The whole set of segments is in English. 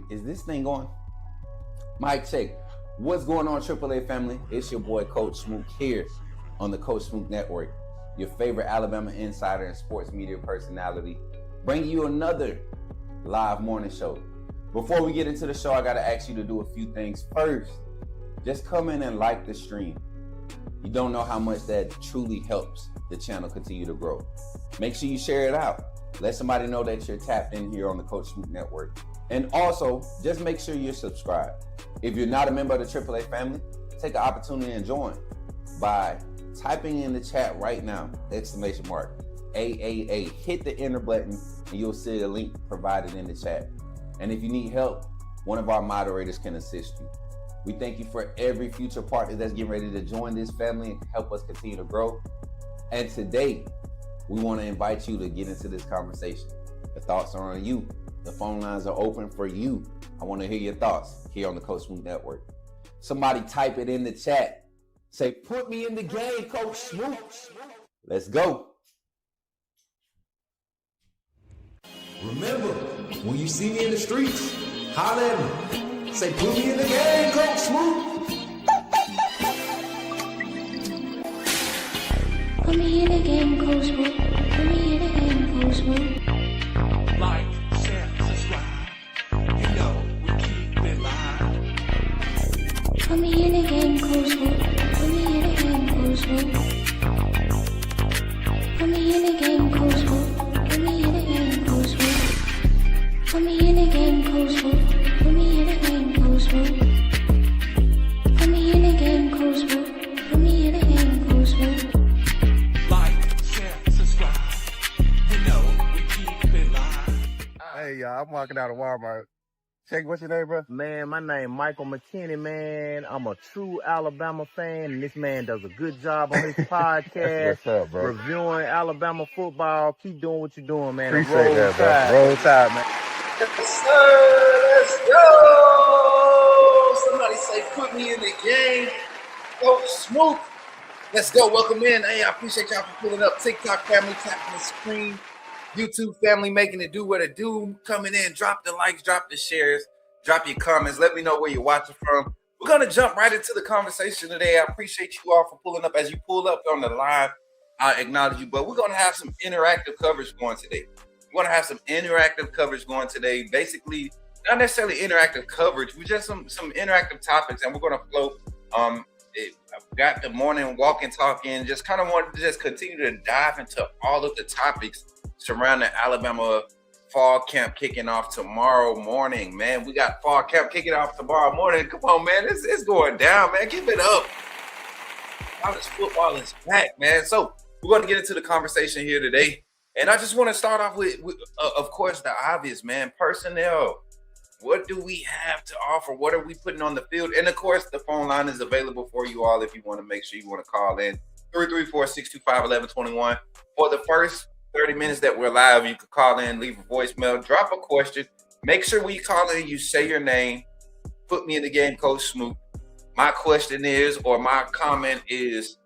Is this thing going? Mike, check. What's going on, AAA family? It's your boy, Coach Smook, here on the Coach Smook Network, your favorite Alabama insider and sports media personality, bringing you another live morning show. Before we get into the show, I got to ask you to do a few things. First, just come in and like the stream. You don't know how much that truly helps the channel continue to grow. Make sure you share it out. Let somebody know that you're tapped in here on the Coach Smook Network. And also, just make sure you're subscribed. If you're not a member of the AAA family, take an opportunity and join by typing in the chat right now, exclamation mark, AAA. Hit the enter button and you'll see a link provided in the chat. And if you need help, one of our moderators can assist you. We thank you for every future partner that's getting ready to join this family and help us continue to grow. And today, we want to invite you to get into this conversation. The thoughts are on you. The phone lines are open for you. I want to hear your thoughts here on the Coach Smook Network. Somebody type it in the chat. Say, put me in the game, Coach Smook. Let's go. Remember, when you see me in the streets, holler at me. Say, put me in the game, Coach Smook. Put me in the game, Coach Smook. Put me in the game, Coach Smook. Like, share, subscribe. You know we keep it live. Put me in the game, Coach Smook. Put me in the game, Coach Smook. Put me in the game, Coach Smook. Put me in the game, Coach Smook. Put me in the game, Coach Smook. Put me in the game, Coach Smook. Put me in the game, Coach Smook. Put me in the game, Coach Smook. Like, share, subscribe. You know we keep it live. Hey, y'all, I'm walking out of Walmart. Check, what's your name, bro? Man, my name Michael McKinney, man. I'm a true Alabama fan, and this man does a good job on his podcast. What's up, bro? Reviewing Alabama football. Keep doing what you're doing, man. Appreciate that, bro. Roll Tide, man. Yes, sir. Let's go. Somebody say, put me in the game, Coach Smook. Let's go. Welcome in. Hey, I appreciate y'all for pulling up. TikTok family tapping the screen. YouTube family making it do what it do. Coming in, drop the likes, drop the shares, drop your comments. Let me know where you're watching from. We're going to jump right into the conversation today. I appreciate you all for pulling up. As you pull up on the live, I acknowledge you. But we're going to have some interactive coverage going today. We're going to have some interactive coverage going today. Basically, not necessarily interactive coverage. We just some interactive topics, and we're going to flow. I've got the morning walk and talk in. Just kind of wanted to just continue to dive into all of the topics surrounding Alabama fall camp kicking off tomorrow morning. Man, we got fall camp kicking off tomorrow morning. Come on, man. It's going down, man. Give it up. College football is back, man. So we're going to get into the conversation here today. And I just want to start off with of course, the obvious, man. Personnel. What do we have to offer? What are we putting on the field? And, of course, the phone line is available for you all if you want to make sure you want to call in. 334-625-1121. For the first 30 minutes that we're live, you can call in, leave a voicemail, drop a question. Make sure when you call in, you say your name. Put me in the game, Coach Smook. My question is, or my comment is,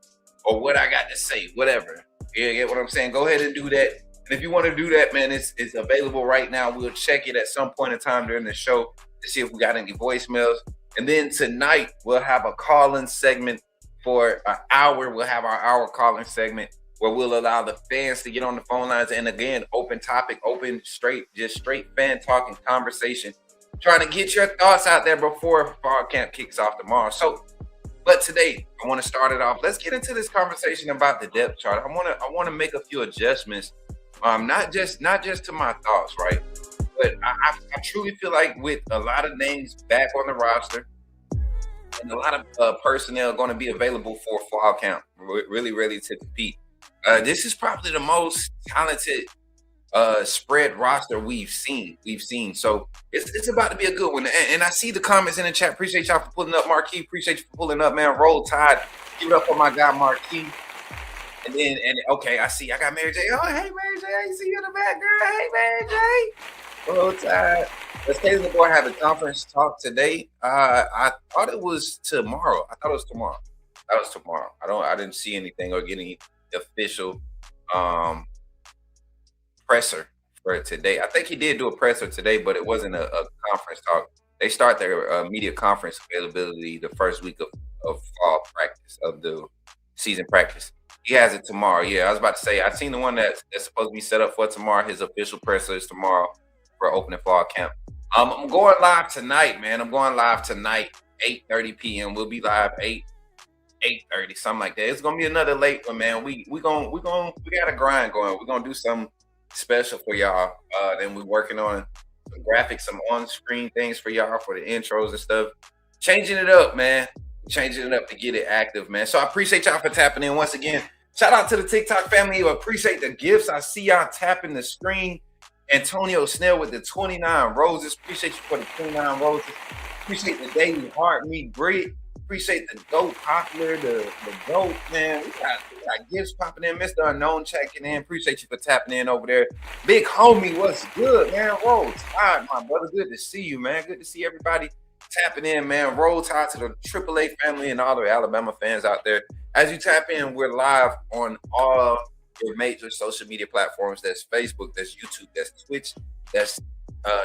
or what I got to say, whatever. You get what I'm saying? Go ahead and do that. And if you want to do that, man, it's available right now. We'll check it at some point in time during the show to see if we got any voicemails. And then tonight, we'll have a call-in segment for an hour. We'll have our hour call-in segment where we'll allow the fans to get on the phone lines. And again, open topic, open, straight fan talking conversation. Trying to get your thoughts out there before fall camp kicks off tomorrow. So, but today, I want to start it off. Let's get into this conversation about the depth chart. I want to make a few adjustments. Not just to my thoughts, right? But I truly feel like with a lot of names back on the roster and a lot of personnel going to be available for fall camp, really ready to compete. This is probably the most talented spread roster we've seen. So it's about to be a good one. And I see the comments in the chat. Appreciate y'all for pulling up, Marquis. Appreciate you for pulling up, man. Roll Tide. Give it up for my guy, Marquis. And okay, I see. I got Mary J. Oh, hey, Mary J. I see you in the back, girl. Hey, Mary J. Roll Tide. Let's take the board have a conference talk today. I thought it was tomorrow. That was tomorrow. I didn't see anything or get any official presser for today. I think he did do a presser today, but it wasn't a conference talk. They start their media conference availability the first week of fall practice, of the season practice. He has it tomorrow. Yeah, I was about to say, I've seen the one that's supposed to be set up for tomorrow. His official presser is tomorrow for opening fall camp. I'm going live tonight, man. I'm going live tonight, 8:30 p.m. We'll be live 8:30, something like that. It's gonna be another late one, man. We got a grind going. We're gonna do something special for y'all. Then we're working on some graphics, some on-screen things for y'all for the intros and stuff. Changing it up, man. Changing it up to get it active, man. So I appreciate y'all for tapping in once again. Shout out to the TikTok family. I appreciate the gifts. I see y'all tapping the screen. Antonio Snell with the 29 roses. Appreciate you for the 29 roses. Appreciate the daily heart meet Brit. Appreciate the GOAT popular, the GOAT, man. We got gifts popping in. Mr. Unknown checking in. Appreciate you for tapping in over there. Big homie, what's good, man? Roll Tide, my brother. Good to see you, man. Good to see everybody tapping in, man. Roll Tide to the AAA family and all the Alabama fans out there. As you tap in, we're live on all your major social media platforms. That's Facebook, that's YouTube, that's Twitch, that's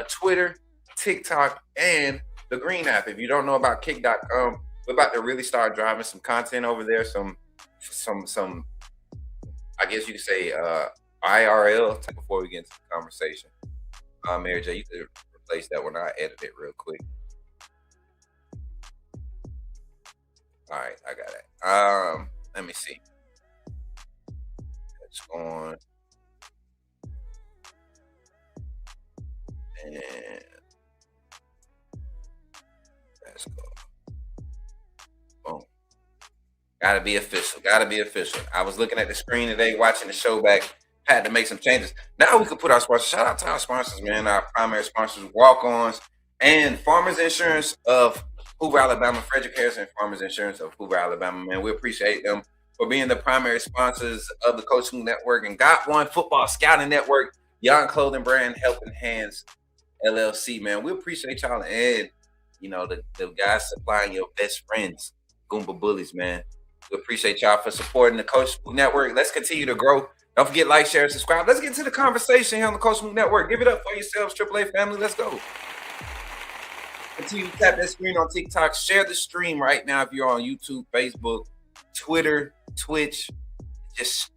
Twitter, TikTok, and the Green app. If you don't know about kick.com, we're about to really start driving some content over there. Some I guess you could say IRL before we get into the conversation. Mary J, you could replace that when I edit it real quick. All right, I got it. Let me see. It's on. And let's go. Boom. Gotta be official. Gotta be official. I was looking at the screen today, watching the show back. Had to make some changes. Now we could put our sponsors. Shout out to our sponsors, man. Our primary sponsors, Walk-Ons and Farmers Insurance of Hoover, Alabama. Frederick Harrison Farmers Insurance of Hoover, Alabama. Man, we appreciate them for being the primary sponsors of the Coach Smook Network and Got One Football Scouting Network, Young Clothing Brand, Helping Hands LLC. Man, we appreciate y'all and the guys supplying your best friends, Goomba Bullies. Man, we appreciate y'all for supporting the Coach Smook Network. Let's continue to grow. Don't forget, like, share, and subscribe. Let's get into the conversation here on the Coach Smook Network. Give it up for yourselves, AAA family. Let's go. Continue to tap that screen on TikTok. Share the stream right now if you're on YouTube, Facebook, Twitter, Twitch. Just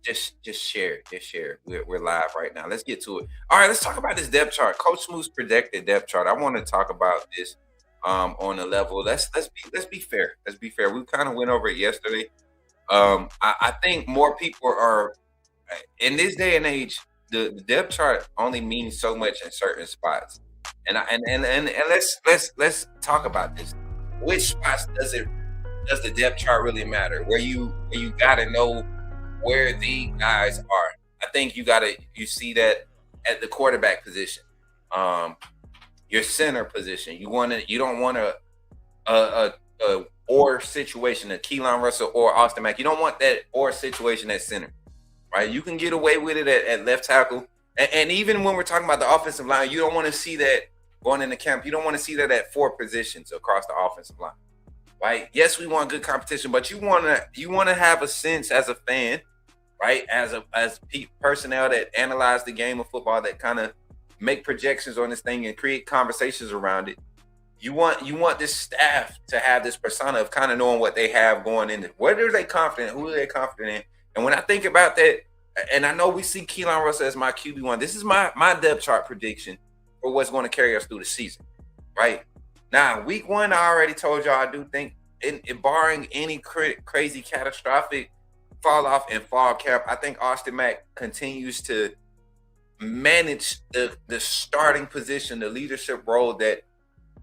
share. Just share. We're live right now. Let's get to it. All right, let's talk about this depth chart. Coach Smook's projected depth chart. I want to talk about this on a level. Let's be fair. Let's be fair. We kind of went over it yesterday. I think more people are in this day and age. The depth chart only means so much in certain spots. And let's talk about this. Which spots does the depth chart really matter? Where you gotta know where the guys are. I think you see that at the quarterback position, your center position. You don't want a or situation, a Keelan Russell or Austin Mack. You don't want that or situation at center, right? You can get away with it at left tackle. And even when we're talking about the offensive line, you don't want to see that going into camp. You don't want to see that at 4 positions across the offensive line, right? Yes, we want good competition, but you want to have a sense as a fan, right? As personnel that analyze the game of football, that kind of make projections on this thing and create conversations around it. You want this staff to have this persona of kind of knowing what they have going in. What are they confident? Who are they confident in? And when I think about that, and I know we see Keelan Russell as my QB1. This is my depth chart prediction for what's going to carry us through the season, right? Now, week 1, I already told y'all I do think, barring any crazy catastrophic fall off in fall camp, I think Austin Mack continues to manage the starting position, the leadership role that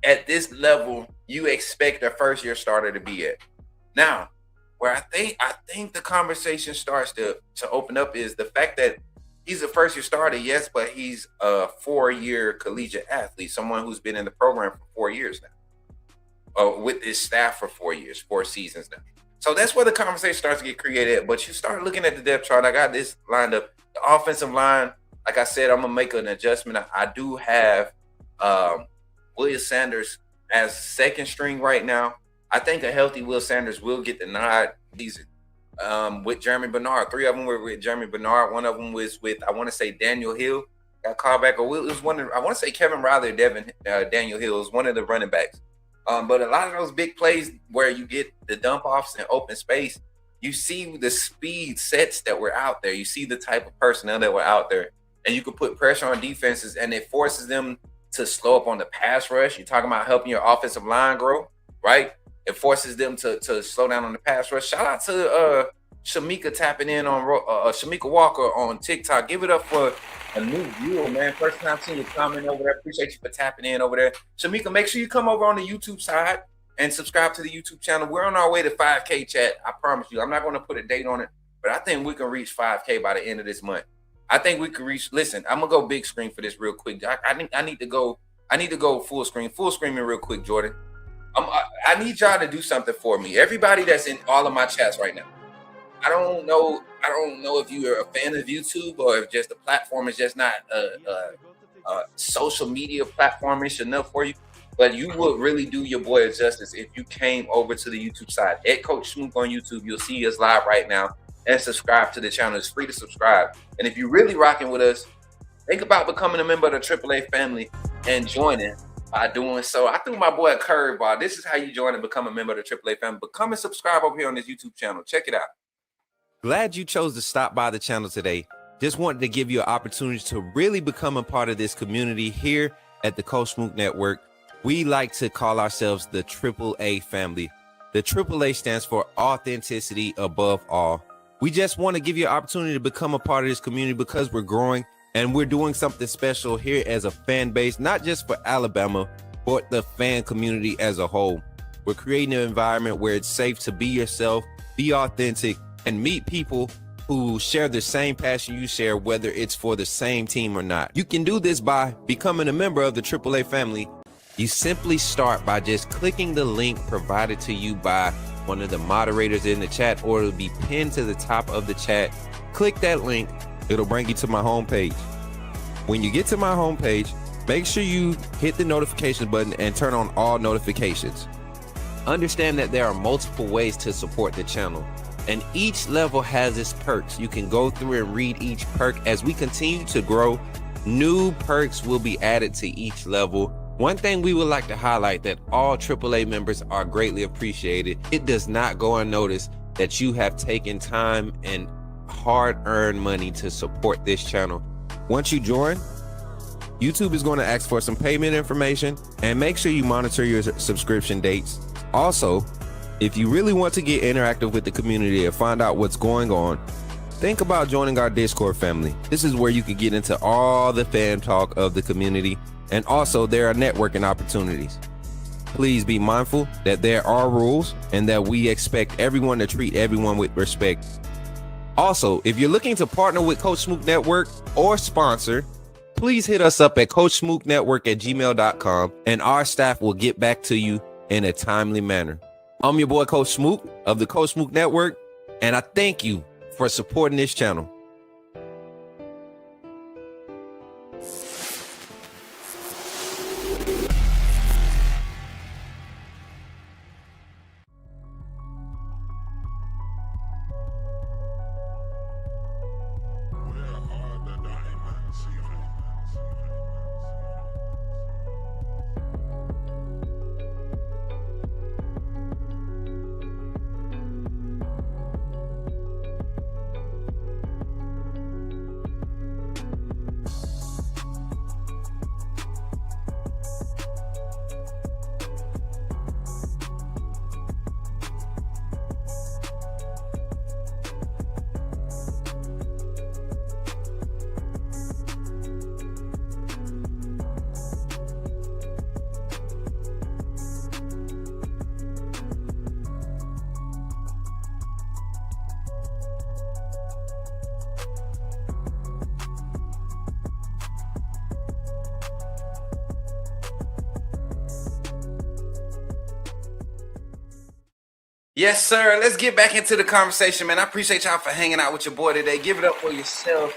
at this level you expect a first-year starter to be at. Now, where I think the conversation starts to open up is the fact that he's a first-year starter, yes, but he's a 4-year collegiate athlete, someone who's been in the program for 4 years now, with his staff for 4 years, 4 seasons now. So that's where the conversation starts to get created. But you start looking at the depth chart. I got this lined up. The offensive line, like I said, I'm going to make an adjustment. I do have Will Sanders as second string right now. I think a healthy Will Sanders will get the nod. These with Jeremy Bernard. 3 of them were with Jeremy Bernard. 1 of them was with, I want to say, Daniel Hill. got called back. Or it was one of, I want to say Kevin Riley or Daniel Hill was one of the running backs. But a lot of those big plays where you get the dump offs in open space, you see the speed sets that were out there. You see the type of personnel that were out there, and you can put pressure on defenses, and it forces them to slow up on the pass rush. You're talking about helping your offensive line grow, right? It forces them to slow down on the pass rush. Shout out to Shamika tapping in on Shamika Walker on TikTok. Give it up for a new viewer, man. First time seeing you comment over there. Appreciate you for tapping in over there. Shamika, make sure you come over on the YouTube side and subscribe to the YouTube channel. We're on our way to 5K, chat. I promise you. I'm not going to put a date on it, but I think we can reach 5K by the end of this month. I think we can reach. Listen, I'm gonna go big screen for this real quick. I need to go full screen me real quick, Jordan. I need y'all to do something for me. Everybody that's in all of my chats right now. I don't know if you are a fan of YouTube or if just the platform is just not a social media platform-ish enough for you. But you would really do your boy a justice if you came over to the YouTube side. At Coach Smook on YouTube, you'll see us live right now. And subscribe to the channel. It's free to subscribe. And if you're really rocking with us, think about becoming a member of the AAA family and joining by doing so. I threw my boy a curveball. This is how you join and become a member of the AAA family. Become and subscribe over here on this YouTube channel. Check it out. Glad you chose to stop by the channel today. Just wanted to give you an opportunity to really become a part of this community here at the Coach Smook Network. We like to call ourselves the AAA family. The AAA stands for authenticity above all. We just want to give you an opportunity to become a part of this community because we're growing and we're doing something special here as a fan base, not just for Alabama, but the fan community as a whole. We're creating an environment where it's safe to be yourself, be authentic, and meet people who share the same passion you share, whether it's for the same team or not. You can do this by becoming a member of the AAA family. You simply start by just clicking the link provided to you by one of the moderators in the chat, or it'll be pinned to the top of the chat. Click that link. It'll bring you to my homepage. When you get to my homepage, make sure you hit the notification button and turn on all notifications. Understand that there are multiple ways to support the channel, and each level has its perks. You can go through and read each perk. As we continue to grow, new perks will be added to each level. One thing we would like to highlight that all AAA members are greatly appreciated. It does not go unnoticed that you have taken time and hard-earned money to support this channel. Once you join, YouTube is going to ask for some payment information, and make sure you monitor your subscription dates. Also, if you really want to get interactive with the community and find out what's going on, think about joining our Discord family. This is where you can get into all the fan talk of the community. And also, there are networking opportunities. Please be mindful that there are rules and that we expect everyone to treat everyone with respect. Also, if you're looking to partner with Coach Smook Network or sponsor, please hit us up at coachsmooknetwork@gmail.com and our staff will get back to you in a timely manner. I'm your boy, Coach Smook of the Coach Smook Network, and I thank you for supporting this channel. Yes, sir. Let's get back into the conversation, man. I appreciate y'all for hanging out with your boy today. Give it up for yourself.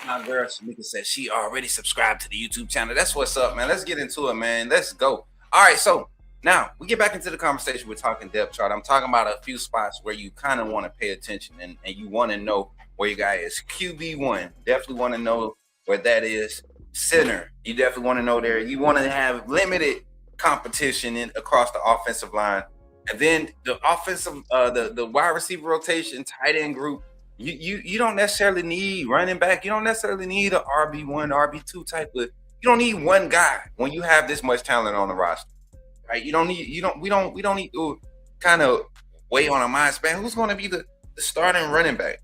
My girl Shamika said she already subscribed to the YouTube channel. That's what's up, man. Let's get into it, man. Let's go. All right, so now we get back into the conversation. We're talking depth chart. I'm talking about a few spots where you kind of want to pay attention and you want to know where your guy is. QB1. Definitely want to know where that is center. You definitely want to know there. You want to have limited competition across the offensive line. And then the offensive, the wide receiver rotation, tight end group, you don't necessarily need running back. You don't necessarily need an RB1, RB2 type of. You don't need one guy when you have this much talent on the roster, right? We don't need to kind of wait on a mind span. Who's going to be the starting running back?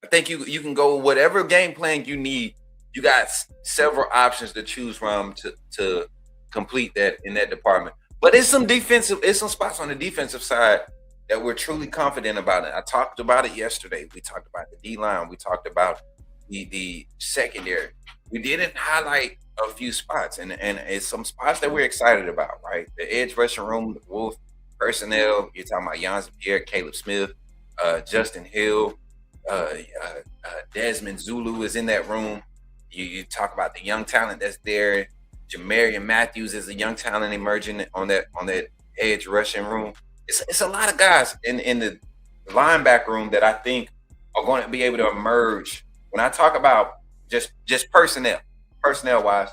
I think you can go whatever game plan you need. You got several options to choose from to complete that in that department. But it's some spots on the defensive side that we're truly confident about it. I talked about it yesterday. We talked about the D-line. We talked about the secondary. We didn't highlight a few spots, and it's some spots that we're excited about, right? The edge rushing room, the Wolf personnel. You're talking about Jan Pierre, Caleb Smith, Justin Hill, Desmond Zulu is in that room. You talk about the young talent that's there. Jamarian Matthews is a young talent emerging on that edge rushing room. It's a lot of guys in the linebacker room that I think are going to be able to emerge. When I talk about just personnel wise,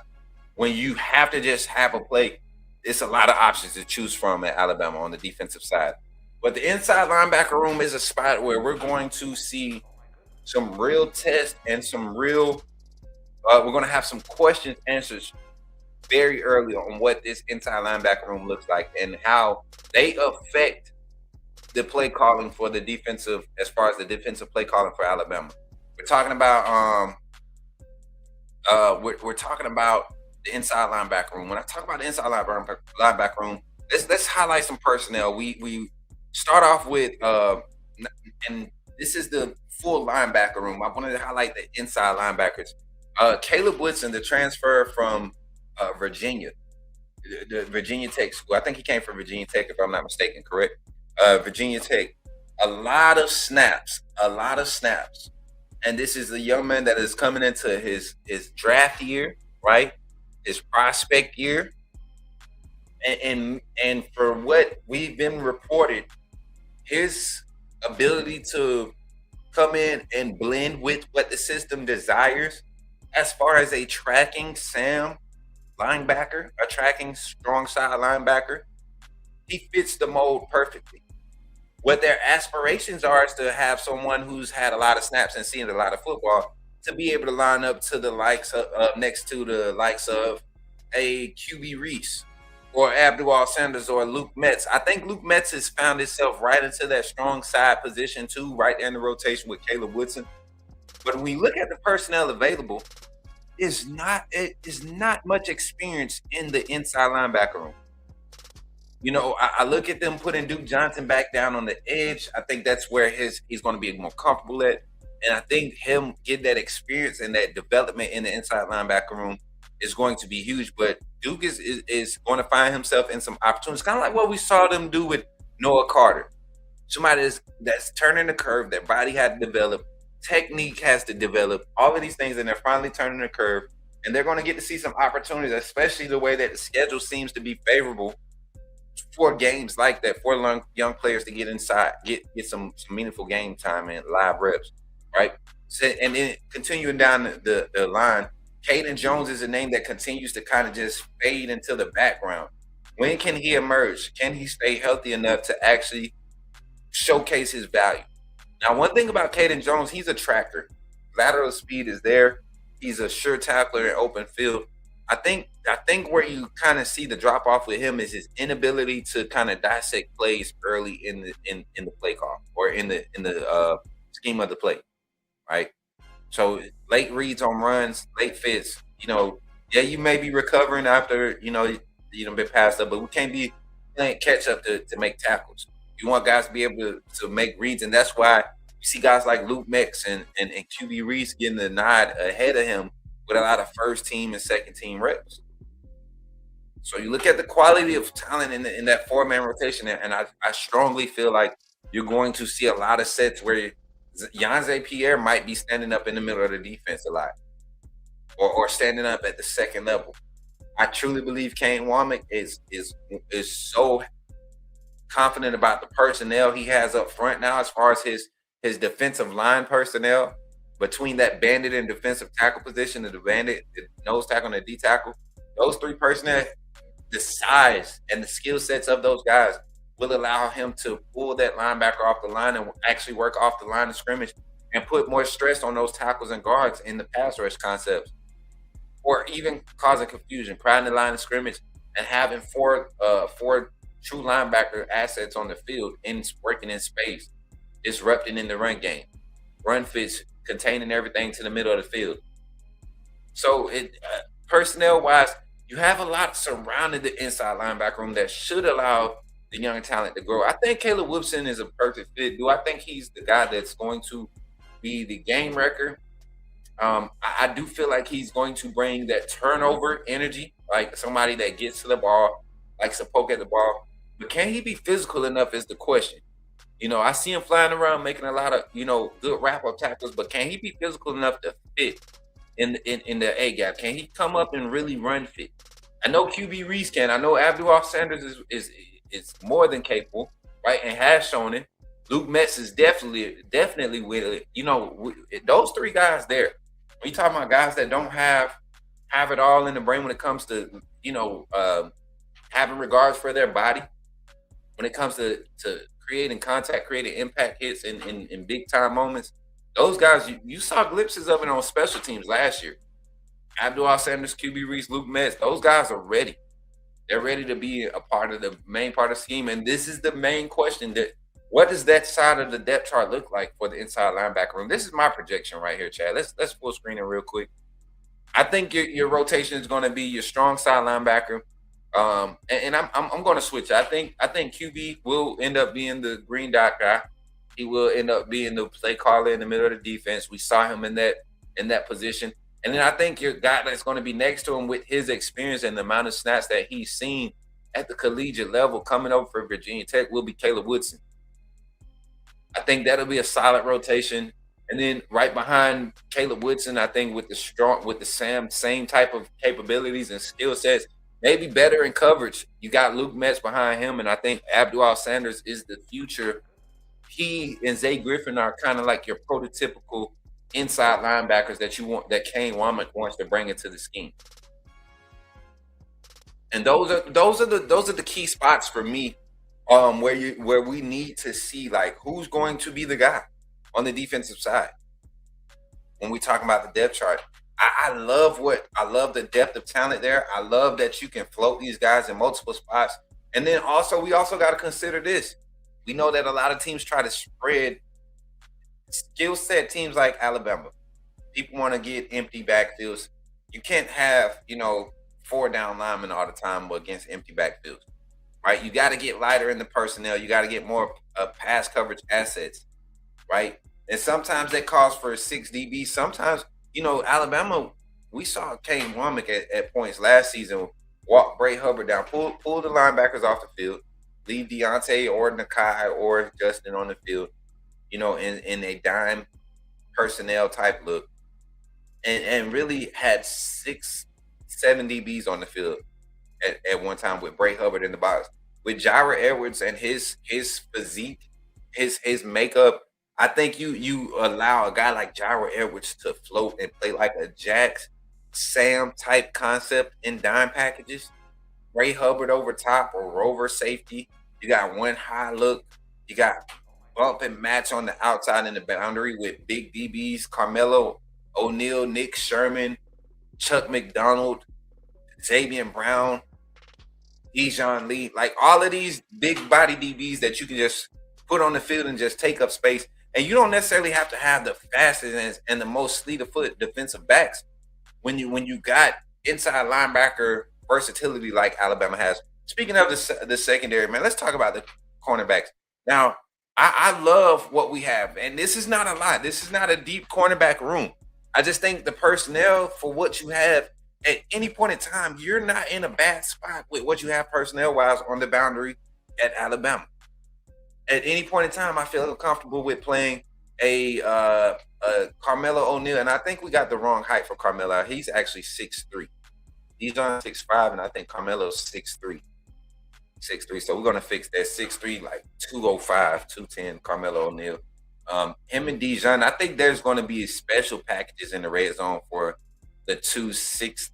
when you have to just have a play, it's a lot of options to choose from at Alabama on the defensive side. But the inside linebacker room is a spot where we're going to see some real tests and some real we're going to have some questions answers very early on what this inside linebacker room looks like and how they affect the play calling for the defensive, as far as the defensive play calling for Alabama. We're talking about we're talking about the inside linebacker room. When I talk about the inside linebacker room, let's highlight some personnel. We start off with and this is the full linebacker room. I wanted to highlight the inside linebackers. Caleb Woodson, the transfer from Virginia, the Virginia Tech school. I think he came from Virginia Tech, if I'm not mistaken, correct? Virginia Tech. A lot of snaps. And this is a young man that is coming into his draft year, right? His prospect year. And for what we've been reported, his ability to come in and blend with what the system desires as far as a tracking Sam linebacker, a tracking strong side linebacker, he fits the mold perfectly. What their aspirations are is to have someone who's had a lot of snaps and seen a lot of football to be able to line up to the likes of next to the likes of a QB Reese or Abdul Sanders or Luke Metz. I think Luke Metz has found himself right into that strong side position too, right there in the rotation with Caleb Woodson. But when we look at the personnel available, is not much experience in the inside linebacker room. You know, I look at them putting Duke Johnson back down on the edge. I think that's where he's going to be more comfortable at. And I think him getting that experience and that development in the inside linebacker room is going to be huge. But Duke is going to find himself in some opportunities, kind of like what we saw them do with Noah Carter. Somebody that's turning the curve, their body had to develop, technique has to develop, all of these things, and they're finally turning the curve. And they're going to get to see some opportunities, especially the way that the schedule seems to be favorable for games like that, for young players to get inside, get some meaningful game time and live reps, right? So, and then continuing down the line, Caden Jones is a name that continues to kind of just fade into the background. When can he emerge? Can he stay healthy enough to actually showcase his value? Now, one thing about Caden Jones, he's a tracker. Lateral speed is there. He's a sure tackler in open field. I think where you kind of see the drop off with him is his inability to kind of dissect plays early in the play call or in the scheme of the play, right? So late reads on runs, late fits. You know, yeah, you may be recovering after you been passed up, but we can't be playing catch up to make tackles. You want guys to be able to make reads, and that's why you see guys like Luke Metz and QB Reese getting the nod ahead of him with a lot of first team and second team reps. So you look at the quality of talent in that 4-man rotation, and I strongly feel like you're going to see a lot of sets where Jan Pierre might be standing up in the middle of the defense a lot, or standing up at the second level. I truly believe Kane Womack is so confident about the personnel he has up front now as far as his defensive line personnel, between that bandit and defensive tackle position, the bandit, the nose tackle, and the D tackle, those three personnel, the size and the skill sets of those guys will allow him to pull that linebacker off the line and actually work off the line of scrimmage and put more stress on those tackles and guards in the pass rush concepts, or even causing confusion, crowding the line of scrimmage and having four true linebacker assets on the field and working in space, disrupting in the run game, run fits, containing everything to the middle of the field. So personnel wise, you have a lot surrounding the inside linebacker room that should allow the young talent to grow. I think Caleb Woodson is a perfect fit. Do I think he's the guy that's going to be the game wrecker? I do feel like he's going to bring that turnover energy, like somebody that gets to the ball, likes to poke at the ball. But can he be physical enough is the question. I see him flying around making a lot of, good wrap-up tackles, but can he be physical enough to fit in the A gap? Can he come up and really run fit? I know QB Reese can. I know Abdul Sanders is more than capable, right, and has shown it. Luke Metz is definitely with it. Those three guys there. When you talking about guys that don't have it all in the brain when it comes to having regards for their body, when it comes to creating contact, creating impact hits in big time moments, those guys you saw glimpses of it on special teams last year. Abdul Sanders, QB Reese, Luke Metz, those guys are ready. They're ready to be a part of the main part of the scheme. And this is the main question: that what does that side of the depth chart look like for the inside linebacker room? This is my projection right here, Chad. Let's full screen it real quick. I think your rotation is going to be your strong side linebacker. And I'm going to switch. I think QB will end up being the green dot guy. He will end up being the play caller in the middle of the defense. We saw him in that position. And then I think your guy that's going to be next to him with his experience and the amount of snaps that he's seen at the collegiate level coming over for Virginia Tech will be Caleb Woodson. I think that'll be a solid rotation. And then right behind Caleb Woodson, I think with the same type of capabilities and skill sets, maybe better in coverage, you got Luke Metz behind him, and I think Abdul Sanders is the future. He and Zay Griffin are kind of like your prototypical inside linebackers that Kane Womack wants to bring into the scheme. And those are the key spots for me, where we need to see like who's going to be the guy on the defensive side when we talk about the depth chart. I love the depth of talent there. I love that you can float these guys in multiple spots. And then we also got to consider this. We know that a lot of teams try to spread skill set teams like Alabama. People want to get empty backfields. You can't have, 4 down linemen all the time against empty backfields, right? You got to get lighter in the personnel. You got to get more pass coverage assets, right? And sometimes that calls for 6 DB. Sometimes, Alabama, we saw Kane Womack at points last season walk Bray Hubbard down, pull the linebackers off the field, leave Deontay or Nakai or Justin on the field, in a dime personnel type look, and really had 6-7 DBs on the field at one time with Bray Hubbard in the box. With Jira Edwards and his physique, his makeup, I think you allow a guy like Jira Edwards to float and play like a Jax Sam type concept in dime packages. Bray Hubbard over top or rover safety. You got one high look. You got bump and match on the outside in the boundary with big DBs, Carmelo O'Neal, Nick Sherman, Chuck McDonald, Xavier Brown, Dijon Lee, like all of these big body DBs that you can just put on the field and just take up space. And you don't necessarily have to have the fastest and the most fleet of foot defensive backs when you got inside linebacker versatility like Alabama has. Speaking of the secondary, man, let's talk about the cornerbacks. Now, I love what we have, and this is not a lot. This is not a deep cornerback room. I just think the personnel for what you have at any point in time, you're not in a bad spot with what you have personnel-wise on the boundary at Alabama. At any point in time, I feel comfortable with playing a Carmelo O'Neal, and I think we got the wrong height for Carmelo. He's actually 6'3". He's on 6'5", and I think Carmelo's 6'3". 6'3", so we're going to fix that 6'3", like 205, 210 Carmelo O'Neal. Him and Dijon, I think there's going to be special packages in the red zone for the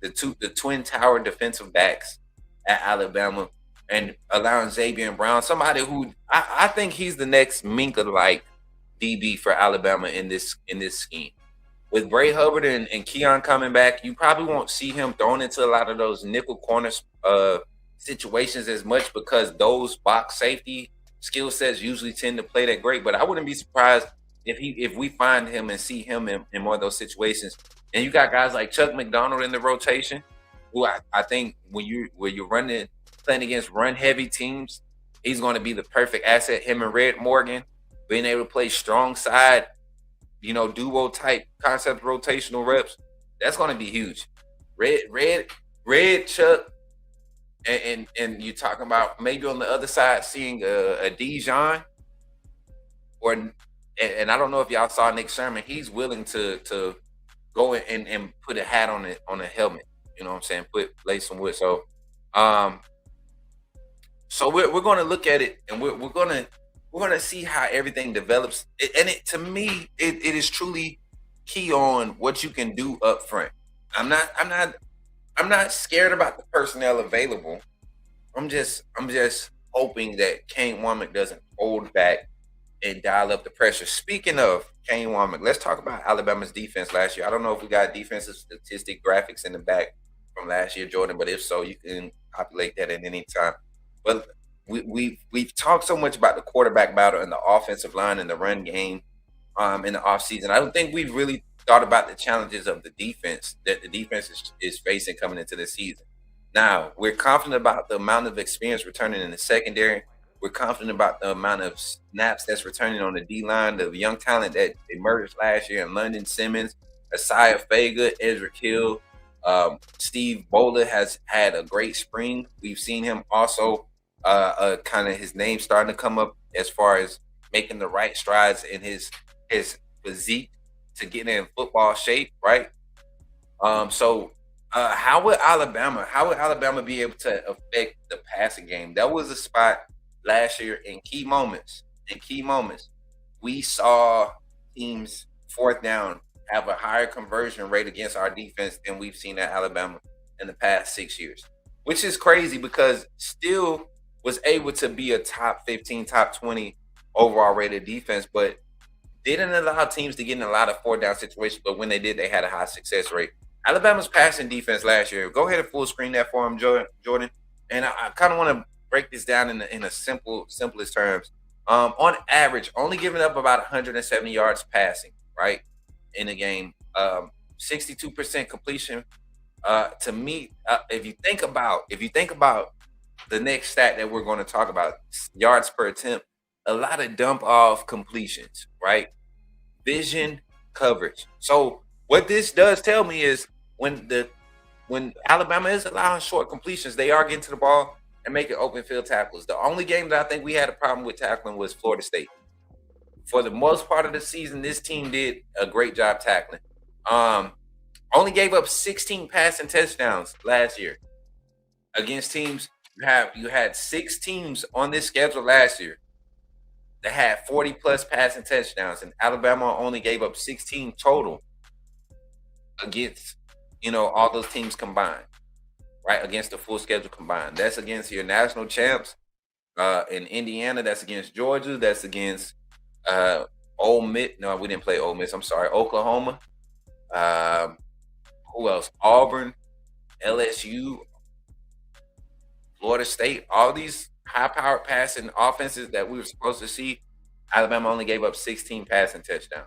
the twin tower defensive backs at Alabama, and allowing Xavier Brown, somebody who I think he's the next Minka like DB for Alabama in this scheme. With Bray Hubbard and Keon coming back, you probably won't see him thrown into a lot of those nickel corner situations as much, because those box safety skill sets usually tend to play that great. But I wouldn't be surprised if we find him and see him in more of those situations. And you got guys like Chuck McDonald in the rotation, who I think when you're playing against run heavy teams, he's going to be the perfect asset. Him and Red Morgan being able to play strong side, duo type concept rotational reps, that's going to be huge. Red Chuck, and you're talking about maybe on the other side seeing a Dijon, and I don't know if y'all saw Nick Sherman. He's willing to go and put a hat on a helmet. You know what I'm saying? Lay some wood. So, we're going to look at it, and we're going to see how everything develops. To me, it is truly key on what you can do up front. I'm not scared about the personnel available. I'm just hoping that Kane Womack doesn't hold back and dial up the pressure. Speaking of Kane Womack, let's talk about Alabama's defense last year. I don't know if we got defensive statistic graphics in the back from last year, Jordan, but if so, you can populate that at any time. But we've talked so much about the quarterback battle and the offensive line and the run game in the offseason. I don't think we've really thought about the challenges of the defense that the defense is facing coming into this season. Now, we're confident about the amount of experience returning in the secondary. We're confident about the amount of snaps that's returning on the D-line, the young talent that emerged last year in London Simmons, Asaya Fega, Ezra Hill. Steve Bola has had a great spring. We've seen him also kind of his name starting to come up as far as making the right strides in his physique to get in football shape, right? How would Alabama be able to affect the passing game? That was a spot last year in key moments. We saw teams fourth down have a higher conversion rate against our defense than we've seen at Alabama in the past 6 years, which is crazy because still was able to be a top 15, top 20 overall rated defense, but didn't allow teams to get in a lot of fourth down situations. But when they did, they had a high success rate. Alabama's passing defense last year. Go ahead and full screen that for him, Jordan. And I kind of want to break this down in a simplest terms. On average, only giving up about 170 yards passing, right, in a game. 62% completion. To me, if you think about the next stat that we're going to talk about, yards per attempt, a lot of dump off completions, right? Vision coverage. So what this does tell me is when Alabama is allowing short completions, they are getting to the ball and making open field tackles. The only game that I think we had a problem with tackling was Florida State. For the most part of the season, this team did a great job tackling. Only gave up 16 passing touchdowns last year against teams. You had 6 teams on this schedule last year that had 40 plus passing touchdowns, and Alabama only gave up 16 total against all those teams combined, right? Against the full schedule combined. That's against your national champs in Indiana. That's against Georgia. That's against Ole Miss. No, we didn't play Ole Miss. I'm sorry, Oklahoma. Who else? Auburn, LSU, Florida State. All these high-powered passing offenses that we were supposed to see, Alabama only gave up 16 passing touchdowns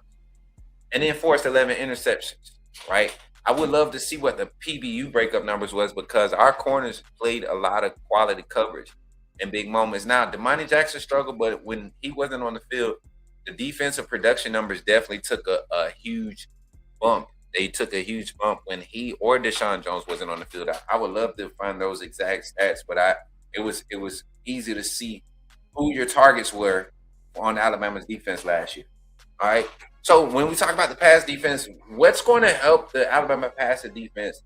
and then forced 11 interceptions, right? I would love to see what the PBU breakup numbers was because our corners played a lot of quality coverage in big moments. Now, Damani Jackson struggled, but when he wasn't on the field, the defensive production numbers definitely took a huge bump. They took a huge bump when he or Deshaun Jones wasn't on the field. I would love to find those exact stats, but it was easy to see who your targets were on Alabama's defense last year. All right. So when we talk about the pass defense, what's going to help the Alabama passing defense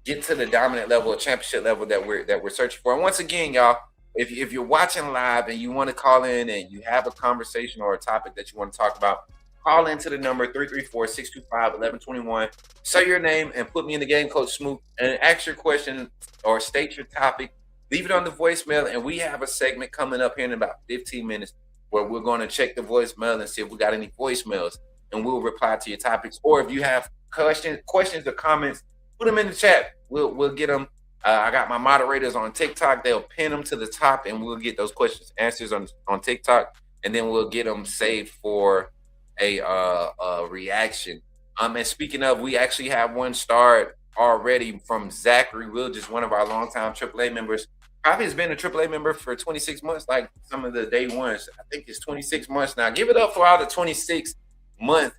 get to the dominant level, championship level that we're searching for? And once again, y'all, if you're watching live and you want to call in and you have a conversation or a topic that you want to talk about, Call into the number 334-625-1121. Say your name and put me in the game, Coach Smook, and ask your question or state your topic. Leave it on the voicemail, and we have a segment coming up here in about 15 minutes where we're going to check the voicemail and see if we got any voicemails, and we'll reply to your topics. Or if you have questions or comments, put them in the chat. We'll get them. I got my moderators on TikTok. They'll pin them to the top, and we'll get those questions answers on TikTok, and then we'll get them saved for a reaction. And speaking of, we actually have one start already from Zachary Wilges, one of our longtime AAA members. Probably has been a AAA member for 26 months, like some of the day ones. I think it's 26 months now. Give it up for all the 26-month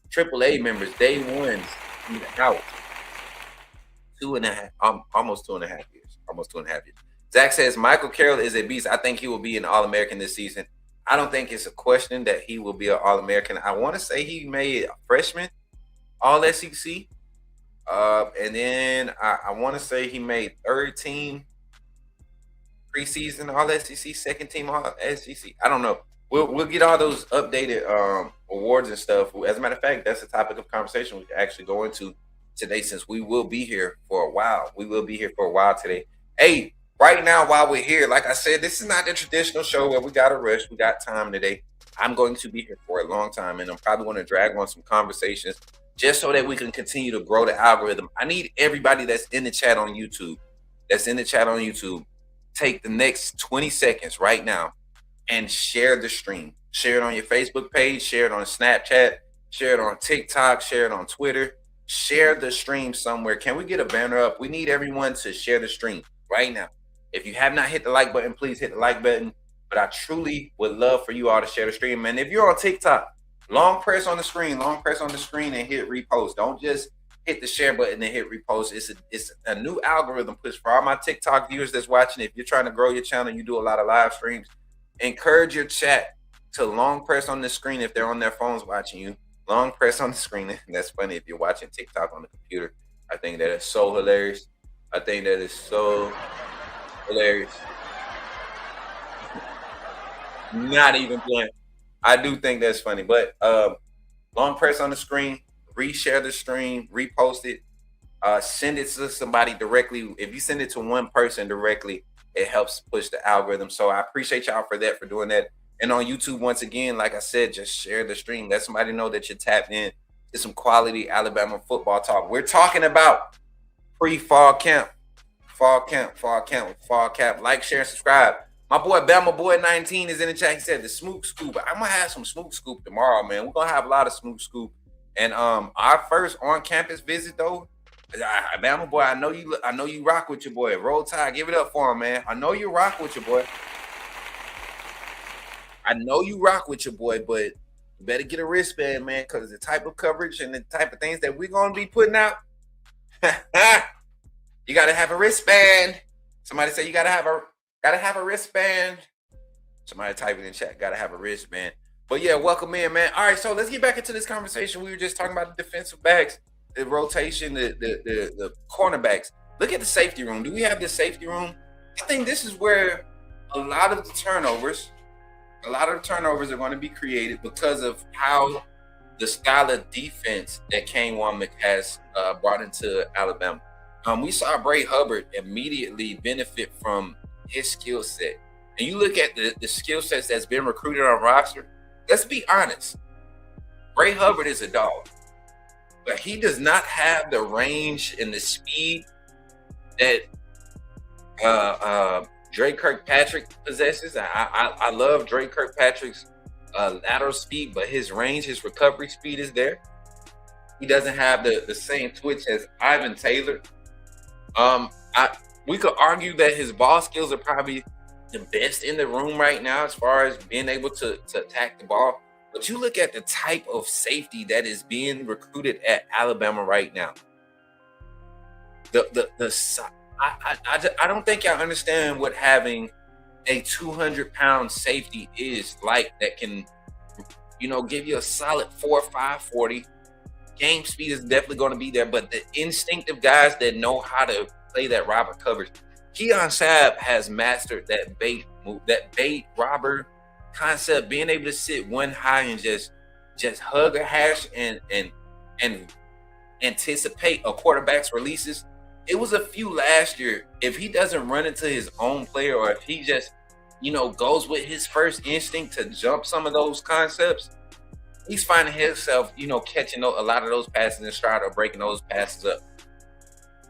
AAA members, day ones out. 2.5, almost 2.5 years. Almost 2.5 years. Zach says Michael Carroll is a beast. I think he will be an All-American this season. I don't think it's a question that he will be an All-American. I want to say he made a freshman All-SEC. And then I want to say he made third team preseason All-SEC, second team All-SEC. I don't know. We'll get all those updated awards and stuff. As a matter of fact, that's a topic of conversation we can actually go into today, since we will be here for a while. We will be here for a while today. Hey, right now while we're here, like I said, this is not the traditional show where we got to rush. We got time today. I'm going to be here for a long time, and I'm probably going to drag on some conversations just so that we can continue to grow the algorithm. I need everybody that's in the chat on YouTube, take the next 20 seconds right now and share the stream. Share it on your Facebook page, share it on Snapchat, share it on TikTok, share it on Twitter. Share the stream somewhere. Can we get a banner up? We need everyone to share the stream right now. If you have not hit the like button, please hit the like button. But I truly would love for you all to share the stream. And if you're on TikTok, long press on the screen and hit repost. Don't just hit the share button and hit repost. It's a new algorithm push for all my TikTok viewers that's watching. If you're trying to grow your channel, you do a lot of live streams, encourage your chat to long press on the screen if they're on their phones watching you. Long press on the screen. That's funny if you're watching TikTok on the computer. I think that is so hilarious. Not even playing. I do think that's funny. But long press on the screen, reshare the stream, repost it, send it to somebody directly. If you send it to one person directly, it helps push the algorithm. So I appreciate y'all for doing that. And on YouTube, once again, like I said, just share the stream. Let somebody know that you're tapped in to some quality Alabama football talk. We're talking about pre-fall camp. Fall camp. Like, share, and subscribe. My boy, Bama Boy 19 is in the chat. He said the Smook Scoop. I'm going to have some Smook Scoop tomorrow, man. We're going to have a lot of Smook Scoop. And our first on-campus visit, though, Bama Boy, I know you rock with your boy. Roll Tide, give it up for him, man. I know you rock with your boy. But you better get a wristband, man, because the type of coverage and the type of things that we're going to be putting out, you got to have a wristband. Somebody say you got to have a wristband. Somebody type it in chat, got to have a wristband. But yeah, welcome in, man. All right, so let's get back into this conversation. We were just talking about the defensive backs, the rotation, the cornerbacks. Look at the safety room. Do we have the safety room? I think this is where a lot of the turnovers are going to be created because of how the style of defense that Kane Womack has brought into Alabama. We saw Bray Hubbard immediately benefit from his skill set. And you look at the skill sets that's been recruited on roster, let's be honest. Bray Hubbard is a dog, but he does not have the range and the speed that Drake Kirkpatrick possesses. I love Drake Kirkpatrick's lateral speed, but his range, his recovery speed is there. He doesn't have the same twitch as Ivan Taylor. We could argue that his ball skills are probably the best in the room right now as far as being able to attack the ball. But you look at the type of safety that is being recruited at Alabama right now. I don't think y'all understand what having a 200-pound safety is like that can, give you a solid 4.5 40. Game speed is definitely going to be there, but the instinctive guys that know how to play that robber coverage. Keon Sabb has mastered that bait move, that bait robber concept, being able to sit one high and just just hug a hash and anticipate a quarterback's releases. It was a few last year. If he doesn't run into his own player, or if he just, goes with his first instinct to jump some of those concepts, he's finding himself, catching a lot of those passes in stride or breaking those passes up.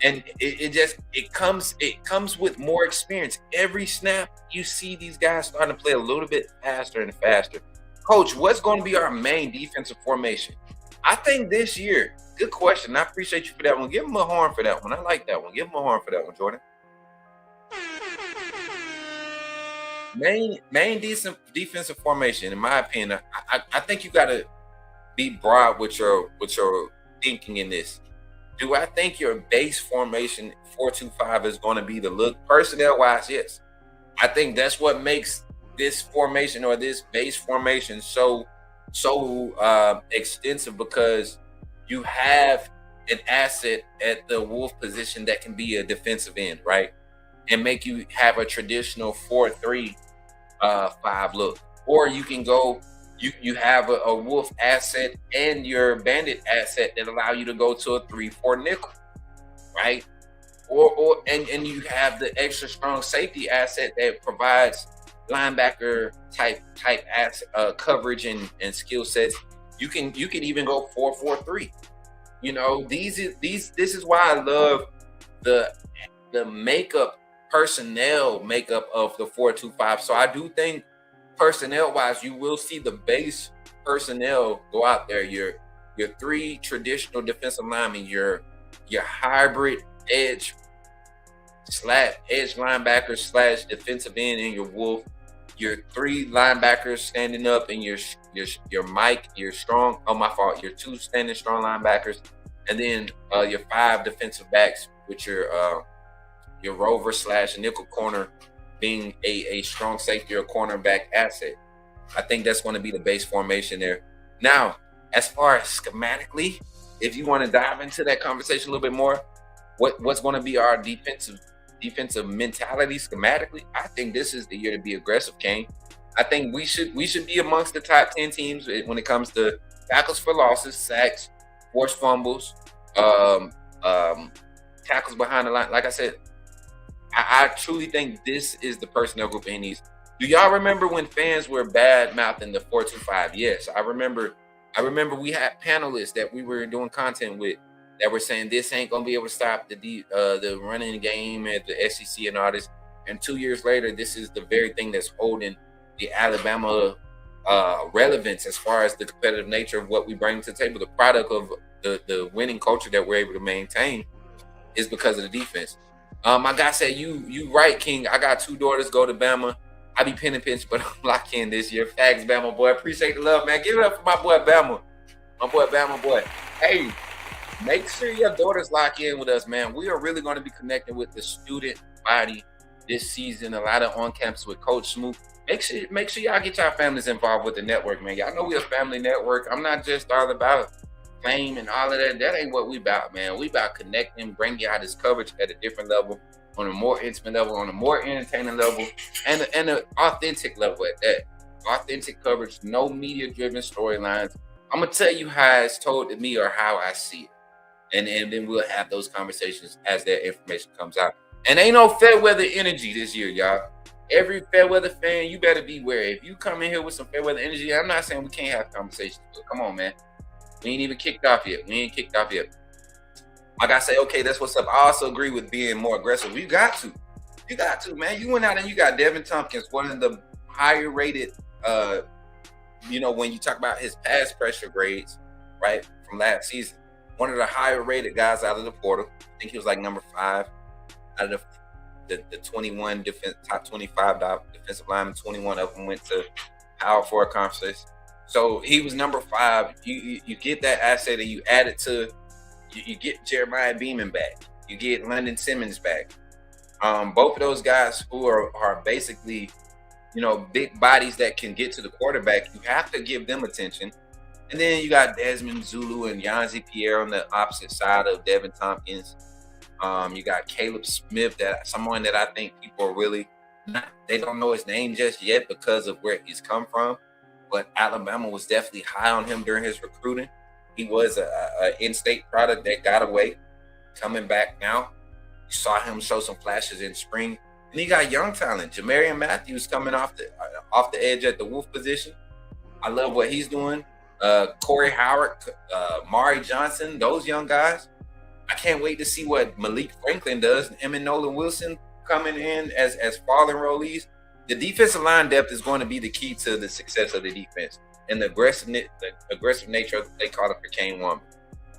And it comes with more experience. Every snap you see these guys starting to play a little bit faster and faster. Coach, what's going to be our main defensive formation? I think this year, good question. I appreciate you for that one. Give him a horn for that one. I like that one. Give him a horn for that one, Jordan. Main decent defensive formation, in my opinion, I think you got to be broad with your thinking in this. Do I think your base formation 4-2-5 is going to be the look? Personnel wise, yes. I think that's what makes this formation or this base formation so extensive, because you have an asset at the Wolf position that can be a defensive end, right? And make you have a traditional 4-3-5 look. Or you can go, you have a Wolf asset and your Bandit asset that allow you to go to a 3-4 nickel, right? And you have the extra strong safety asset that provides linebacker type asset, coverage and skill sets. You can even go 4-4-3. This is why I love the personnel makeup of the 4-2-5. So I do think personnel wise, you will see the base personnel go out there. Your three traditional defensive linemen, your hybrid edge linebackers / defensive end, and your Wolf, your three linebackers standing up, and your Mike, your strong. Oh, my fault. Your two standing strong linebackers, and then your 5 defensive backs with your rover / nickel corner being a strong safety or cornerback asset. I think that's going to be the base formation there. Now, as far as schematically, if you want to dive into that conversation a little bit more, what's going to be our defensive mentality schematically? I think this is the year to be aggressive, Kane. I think we should be amongst the top 10 teams when it comes to tackles for losses, sacks, forced fumbles, tackles behind the line. Like I said, I truly think this is the personnel group in these. Do y'all remember when fans were bad mouthing the 4-2-5? Yes, I remember we had panelists that we were doing content with that were saying this ain't gonna be able to stop the running game at the SEC and all this. And 2 years later, this is the very thing that's holding the Alabama relevance as far as the competitive nature of what we bring to the table. The product of the winning culture that we're able to maintain is because of the defense. My guy said, you right, King. I got 2 daughters go to Bama. I be pinning pinch, but I'm locked in this year. Facts, Bama boy. Appreciate the love, man. Give it up for my boy Bama. My boy Bama boy. Hey, make sure your daughters lock in with us, man. We are really going to be connecting with the student body this season. A lot of on campus with Coach Smook. Make sure y'all get y'all families involved with the network, man. Y'all know we're a family network. I'm not just all about fame and all of that. That ain't what we about, man. We about connecting, bringing y'all this coverage at a different level, on a more intimate level, on a more entertaining level, and an authentic level at that. Authentic coverage, no media-driven storylines. I'm gonna tell you how it's told to me or how I see it, and then we'll have those conversations as that information comes out. And ain't no fair weather energy this year, y'all. Every fair weather fan, you better beware. If you come in here with some fair weather energy, I'm not saying we can't have conversations, but come on, man. We ain't even kicked off yet. Like I say, okay, that's what's up. I also agree with being more aggressive. You got to, man. You went out and you got Devin Tompkins, one of the higher rated, when you talk about his pass pressure grades, right, from last season, one of the higher rated guys out of the portal. I think he was like number 5 out of the 21 top 25 defensive linemen. 21 of them went to Power 4 conferences. So he was number 5. You get that asset and you add it to, you get Jeremiah Beeman back. You get London Simmons back. Both of those guys who are basically, big bodies that can get to the quarterback, you have to give them attention. And then you got Desmond Zulu and Yanzi Pierre on the opposite side of Devin Tompkins. You got Caleb Smith, someone that I think people are really they don't know his name just yet because of where he's come from. but Alabama was definitely high on him during his recruiting. He was a in-state product that got away. Coming back now, you saw him show some flashes in spring. And he got young talent. Jamarian Matthews coming off the edge at the Wolf position. I love what he's doing. Corey Howard, Mari Johnson, those young guys. I can't wait to see what Malik Franklin does. Him and Nolan Wilson coming in as fall enrollees. The defensive line depth is going to be the key to the success of the defense and the aggressive nature they call it for Kane Wommack.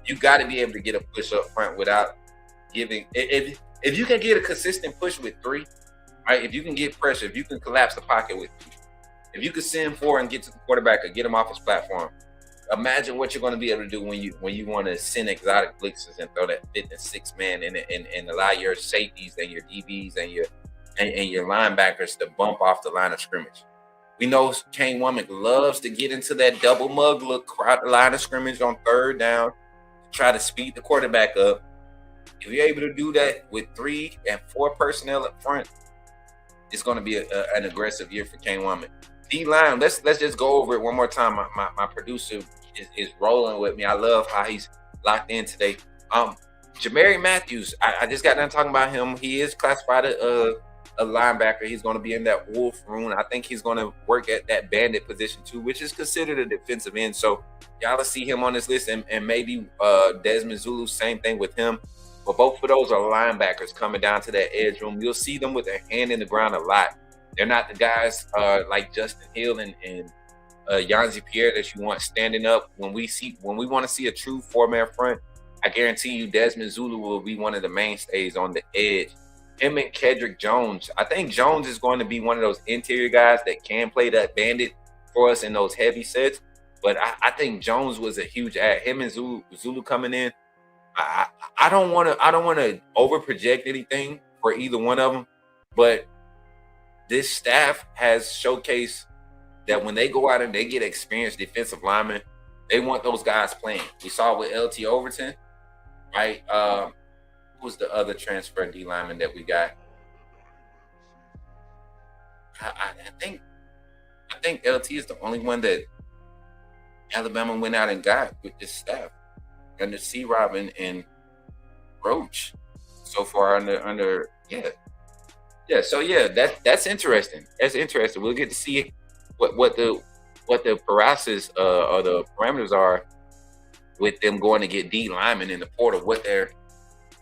You got to be able to get a push up front without giving. If you can get a consistent push with 3, right? If you can get pressure, if you can collapse the pocket with 3, if you can send 4 and get to the quarterback or get him off his platform, imagine what you're going to be able to do when you want to send exotic blitzes and throw that 5th and 6th man and allow your safeties and your DBs and your linebackers to bump off the line of scrimmage. We know Kane Wommack loves to get into that double mug look, crowd the line of scrimmage on 3rd down, try to speed the quarterback up. If you're able to do that with 3 and 4 personnel up front, it's going to be an aggressive year for Kane Wommack. D-line, let's just go over it one more time. My producer is rolling with me. I love how he's locked in today. Jamari Matthews, I just got done talking about him. He is classified a linebacker. He's going to be in that wolf room. I think he's going to work at that bandit position too, which is considered a defensive end. So y'all will see him on this list, and maybe Desmond Zulu, same thing with him. But both of those are linebackers coming down to that edge room. You'll see them with their hand in the ground a lot. They're not the guys like Justin Hill and Yanzi Pierre that you want standing up. When we want to see a true 4-man front, I guarantee you Desmond Zulu will be one of the mainstays on the edge. Him and Kedrick Jones. I think Jones is going to be one of those interior guys that can play that bandit for us in those heavy sets. But I think Jones was a huge add. Him and Zulu coming in. I don't want to over project anything for either one of them, but this staff has showcased that when they go out and they get experienced defensive linemen, they want those guys playing. We saw it with LT Overton, right? Who's the other transfer D lineman that we got? I think LT is the only one that Alabama went out and got with this staff under C. Robin and Roach so far under So that's interesting. That's interesting. We'll get to see what the parameters or the parameters are with them going to get D linemen in the portal.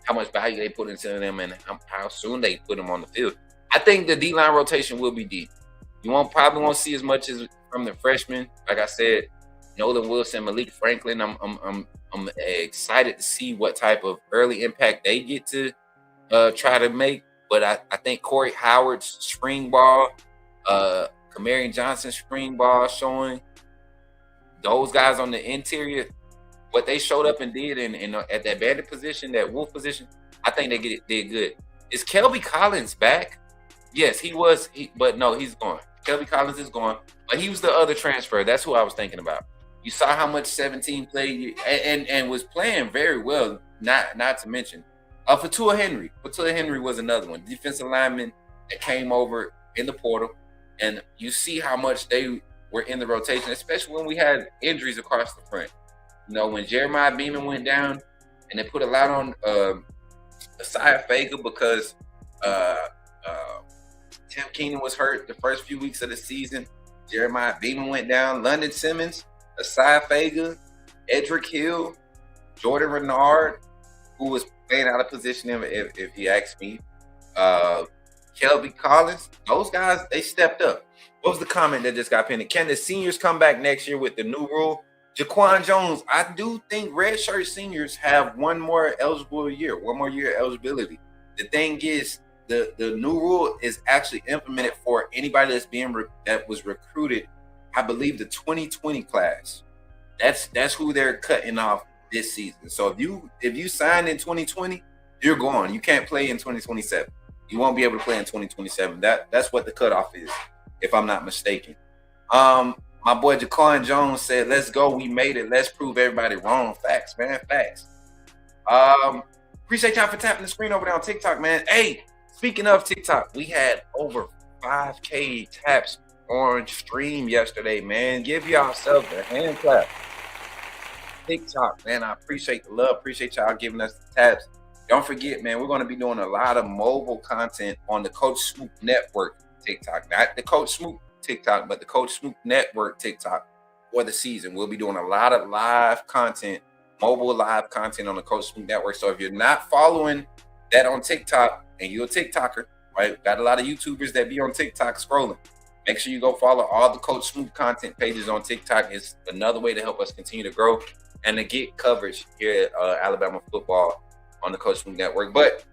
How much value they put into them and how soon they put them on the field. I think the D line rotation will be deep. You probably won't see as much as from the freshmen. Like I said, Nolan Wilson, Malik Franklin. I'm excited to see what type of early impact they get to try to make. But I think Corey Howard's spring ball, Kamarian Johnson's spring ball showing those guys on the interior, what they showed up and did in at that bandit position, that wolf position, I think they did good. Is Kelby Collins back? Yes, he was. But no, he's gone. Kelby Collins is gone. But he was the other transfer. That's who I was thinking about. You saw how much 17 played and was playing very well, not to mention. Fatua Henry. Fatua Henry was another one. Defensive lineman that came over in the portal. And you see how much they were in the rotation, especially when we had injuries across the front. You know, when Jeremiah Beeman went down and they put a lot on Asaya Fager because Tim Keenan was hurt the first few weeks of the season. Jeremiah Beeman went down. London Simmons, Asaya Fager, Edric Hill, Jordan Renard, who was playing out of position if you ask me. Kelby Collins, those guys, they stepped up. What was the comment that just got pinned? Can the seniors come back next year with the new rule? Jaquan Jones, I do think redshirt seniors have one more year eligibility. The thing is, the new rule is actually implemented for anybody that was recruited, I believe the 2020 class. That's who they're cutting off this season. So if you signed in 2020, you're gone. You can't play in 2027. You won't be able to play in 2027. That's what the cutoff is, if I'm not mistaken. My boy Jaquan Jones said, "Let's go. We made it. Let's prove everybody wrong." Facts, man. Facts. Appreciate y'all for tapping the screen over there on TikTok, man. Hey, speaking of TikTok, we had over 5K taps orange stream yesterday, man. Give yourselves a hand clap. TikTok, man. I appreciate the love. Appreciate y'all giving us the tabs. Don't forget, man, we're going to be doing a lot of mobile content on the Coach Smook Network TikTok. Not the Coach Smook TikTok, but the Coach Smook Network TikTok for the season. We'll be doing a lot of live content, mobile live content on the Coach Smook Network. So if you're not following that on TikTok and you're a TikToker, right? Got a lot of YouTubers that be on TikTok scrolling. Make sure you go follow all the Coach Smook content pages on TikTok. It's another way to help us continue to grow and to get coverage here at Alabama football on the Coach Smook Network. But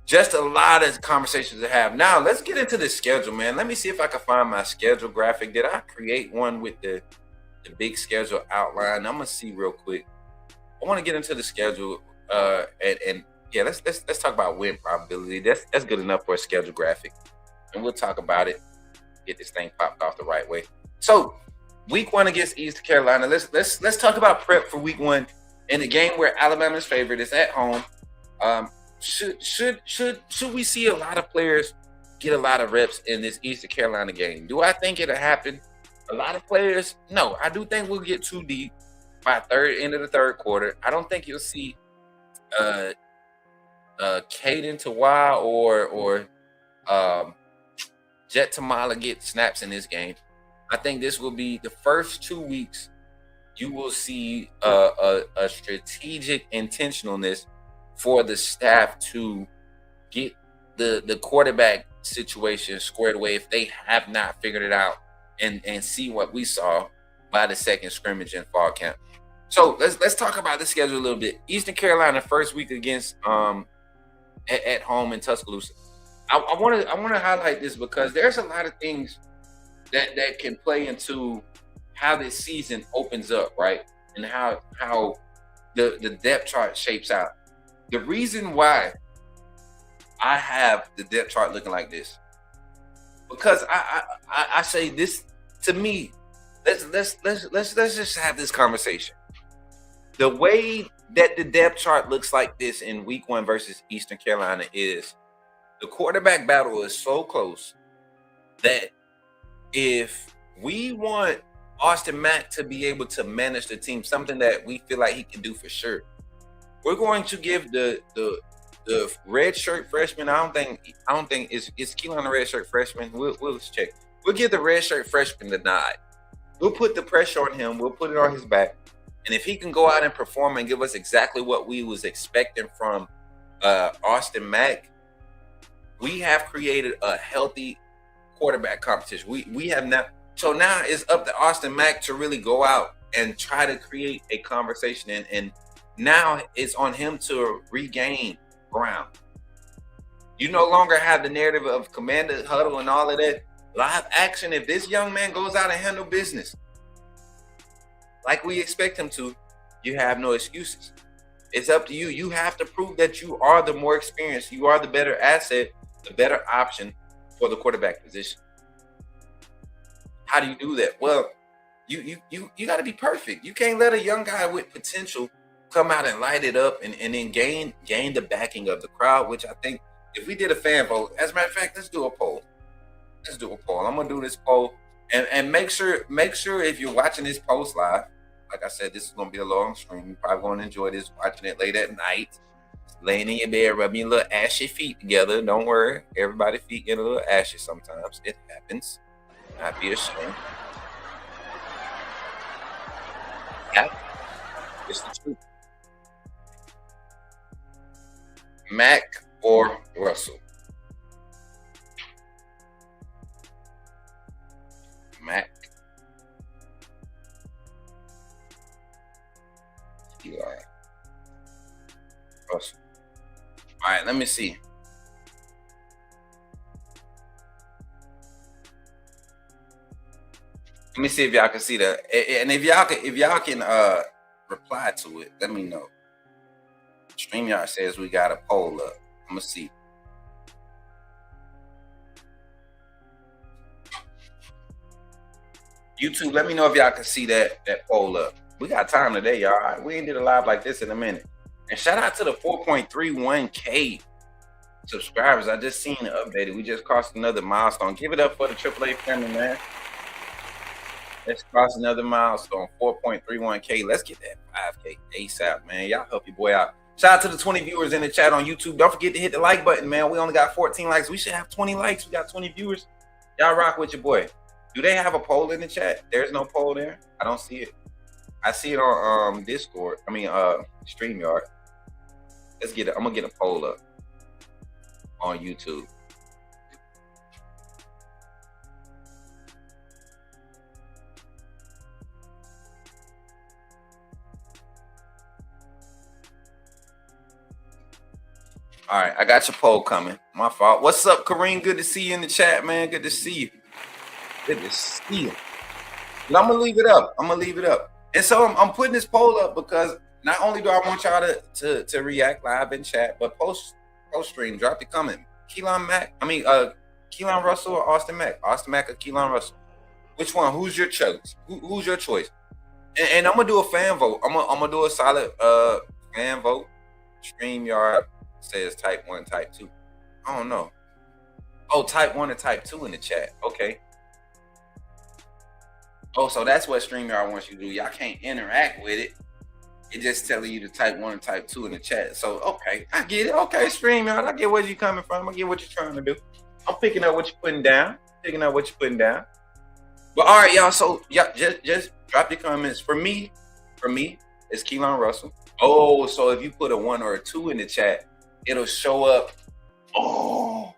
just a lot of conversations to have. Now, let's get into the schedule, man. Let me see if I can find my schedule graphic. Did I create one with the big schedule outline? I'm going to see real quick. I want to get into the schedule and yeah, let's talk about win probability. That's good enough for a schedule graphic. And we'll talk about it. Get this thing popped off the right way. So, week 1 against Eastern Carolina. Let's talk about prep for week 1 in the game where Alabama's favorite is at home. Should we see a lot of players get a lot of reps in this Eastern Carolina game? Do I think it'll happen? A lot of players? No, I do think we'll get too deep by end of the third quarter. I don't think you'll see Caden Tawai or Jet Tamala get snaps in this game. I think this will be the first 2 weeks. You will see a strategic intentionalness for the staff to get the quarterback situation squared away if they have not figured it out and see what we saw by the second scrimmage in fall camp. So let's talk about the schedule a little bit. Eastern Carolina first week against at home in Tuscaloosa. I want to highlight this because there's a lot of things that can play into how this season opens up, right? And how the depth chart shapes out. The reason why I have the depth chart looking like this, because I say this to me. Let's just have this conversation. The way that the depth chart looks like this in week 1 versus Eastern Carolina is the quarterback battle is so close that if we want Austin Mack to be able to manage the team, something that we feel like he can do for sure, we're going to give the red shirt freshman. I don't think is Keelan a red shirt freshman. We'll check. We'll give the red shirt freshman the nod. We'll put the pressure on him. We'll put it on his back. And if he can go out and perform and give us exactly what we was expecting from Austin Mack, we have created a healthy quarterback competition. We have not. So now it's up to Austin Mack to really go out and try to create a conversation. And now it's on him to regain ground. You no longer have the narrative of commander huddle and all of that. Live action. If this young man goes out and handle business like we expect him to, you have no excuses. It's up to you. You have to prove that you are the more experienced. You are the better asset, the better option for the quarterback position. How do you do that? Well, you got to be perfect. You can't let a young guy with potential come out and light it up and then gain the backing of the crowd, which I think if we did a fan vote, as a matter of fact, let's do a poll. I'm gonna do this poll and make sure if you're watching this post live, like I said, this is gonna be a long stream. You're probably gonna enjoy this watching it late at night, laying in your bed, rubbing your little ashy feet together. Don't worry, everybody's feet get a little ashy sometimes. It happens. Not be ashamed. Yeah, it's the truth. Mac or Russell? Mac. Eli. Russell. All right, let me see. Let me see if y'all can see that. And if y'all can reply to it, let me know. StreamYard says we got a poll up. I'm gonna see. YouTube, let me know if y'all can see that poll up. We got time today, y'all. We ain't did a live like this in a minute. And shout out to the 4.31K subscribers. I just seen it updated. We just crossed another milestone. Give it up for the AAA family, man. Let's cross another milestone, 4.31K. Let's get that 5K ASAP, man. Y'all help your boy out. Shout out to the 20 viewers in the chat on YouTube. Don't forget to hit the like button, man. We only got 14 likes. We should have 20 likes. We got 20 viewers. Y'all rock with your boy. Do they have a poll in the chat? There's no poll there. I don't see it. I see it on Discord. I mean, StreamYard. Let's get it. I'm gonna get a poll up on YouTube. All right, I got your poll coming. My fault. What's up, Kareem? Good to see you in the chat, man. Good to see you. Good to see you. But I'm gonna leave it up. And so I'm putting this poll up because not only do I want y'all to react live in chat, but post stream, drop your comment. Keelan Russell or Austin Mack? Austin Mack or Keelan Russell? Which one? Who's your choice? Who's your choice? And I'm gonna do a fan vote. I'm gonna do a solid fan vote. StreamYard says type 1, type 2. I don't know. Oh, type 1 and type 2 in the chat. Okay. Oh, so that's what StreamYard wants you to do. Y'all can't interact with it. It just telling you to type 1 and type 2 in the chat. So, okay, I get it. Okay, StreamYard, I get where you're coming from. I get what you're trying to do. I'm picking up what you're putting down. But all right, y'all. So, yeah, just drop your comments. For me, it's Keelan Russell. Oh, so if you put a 1 or a 2 in the chat, it'll show up. Oh,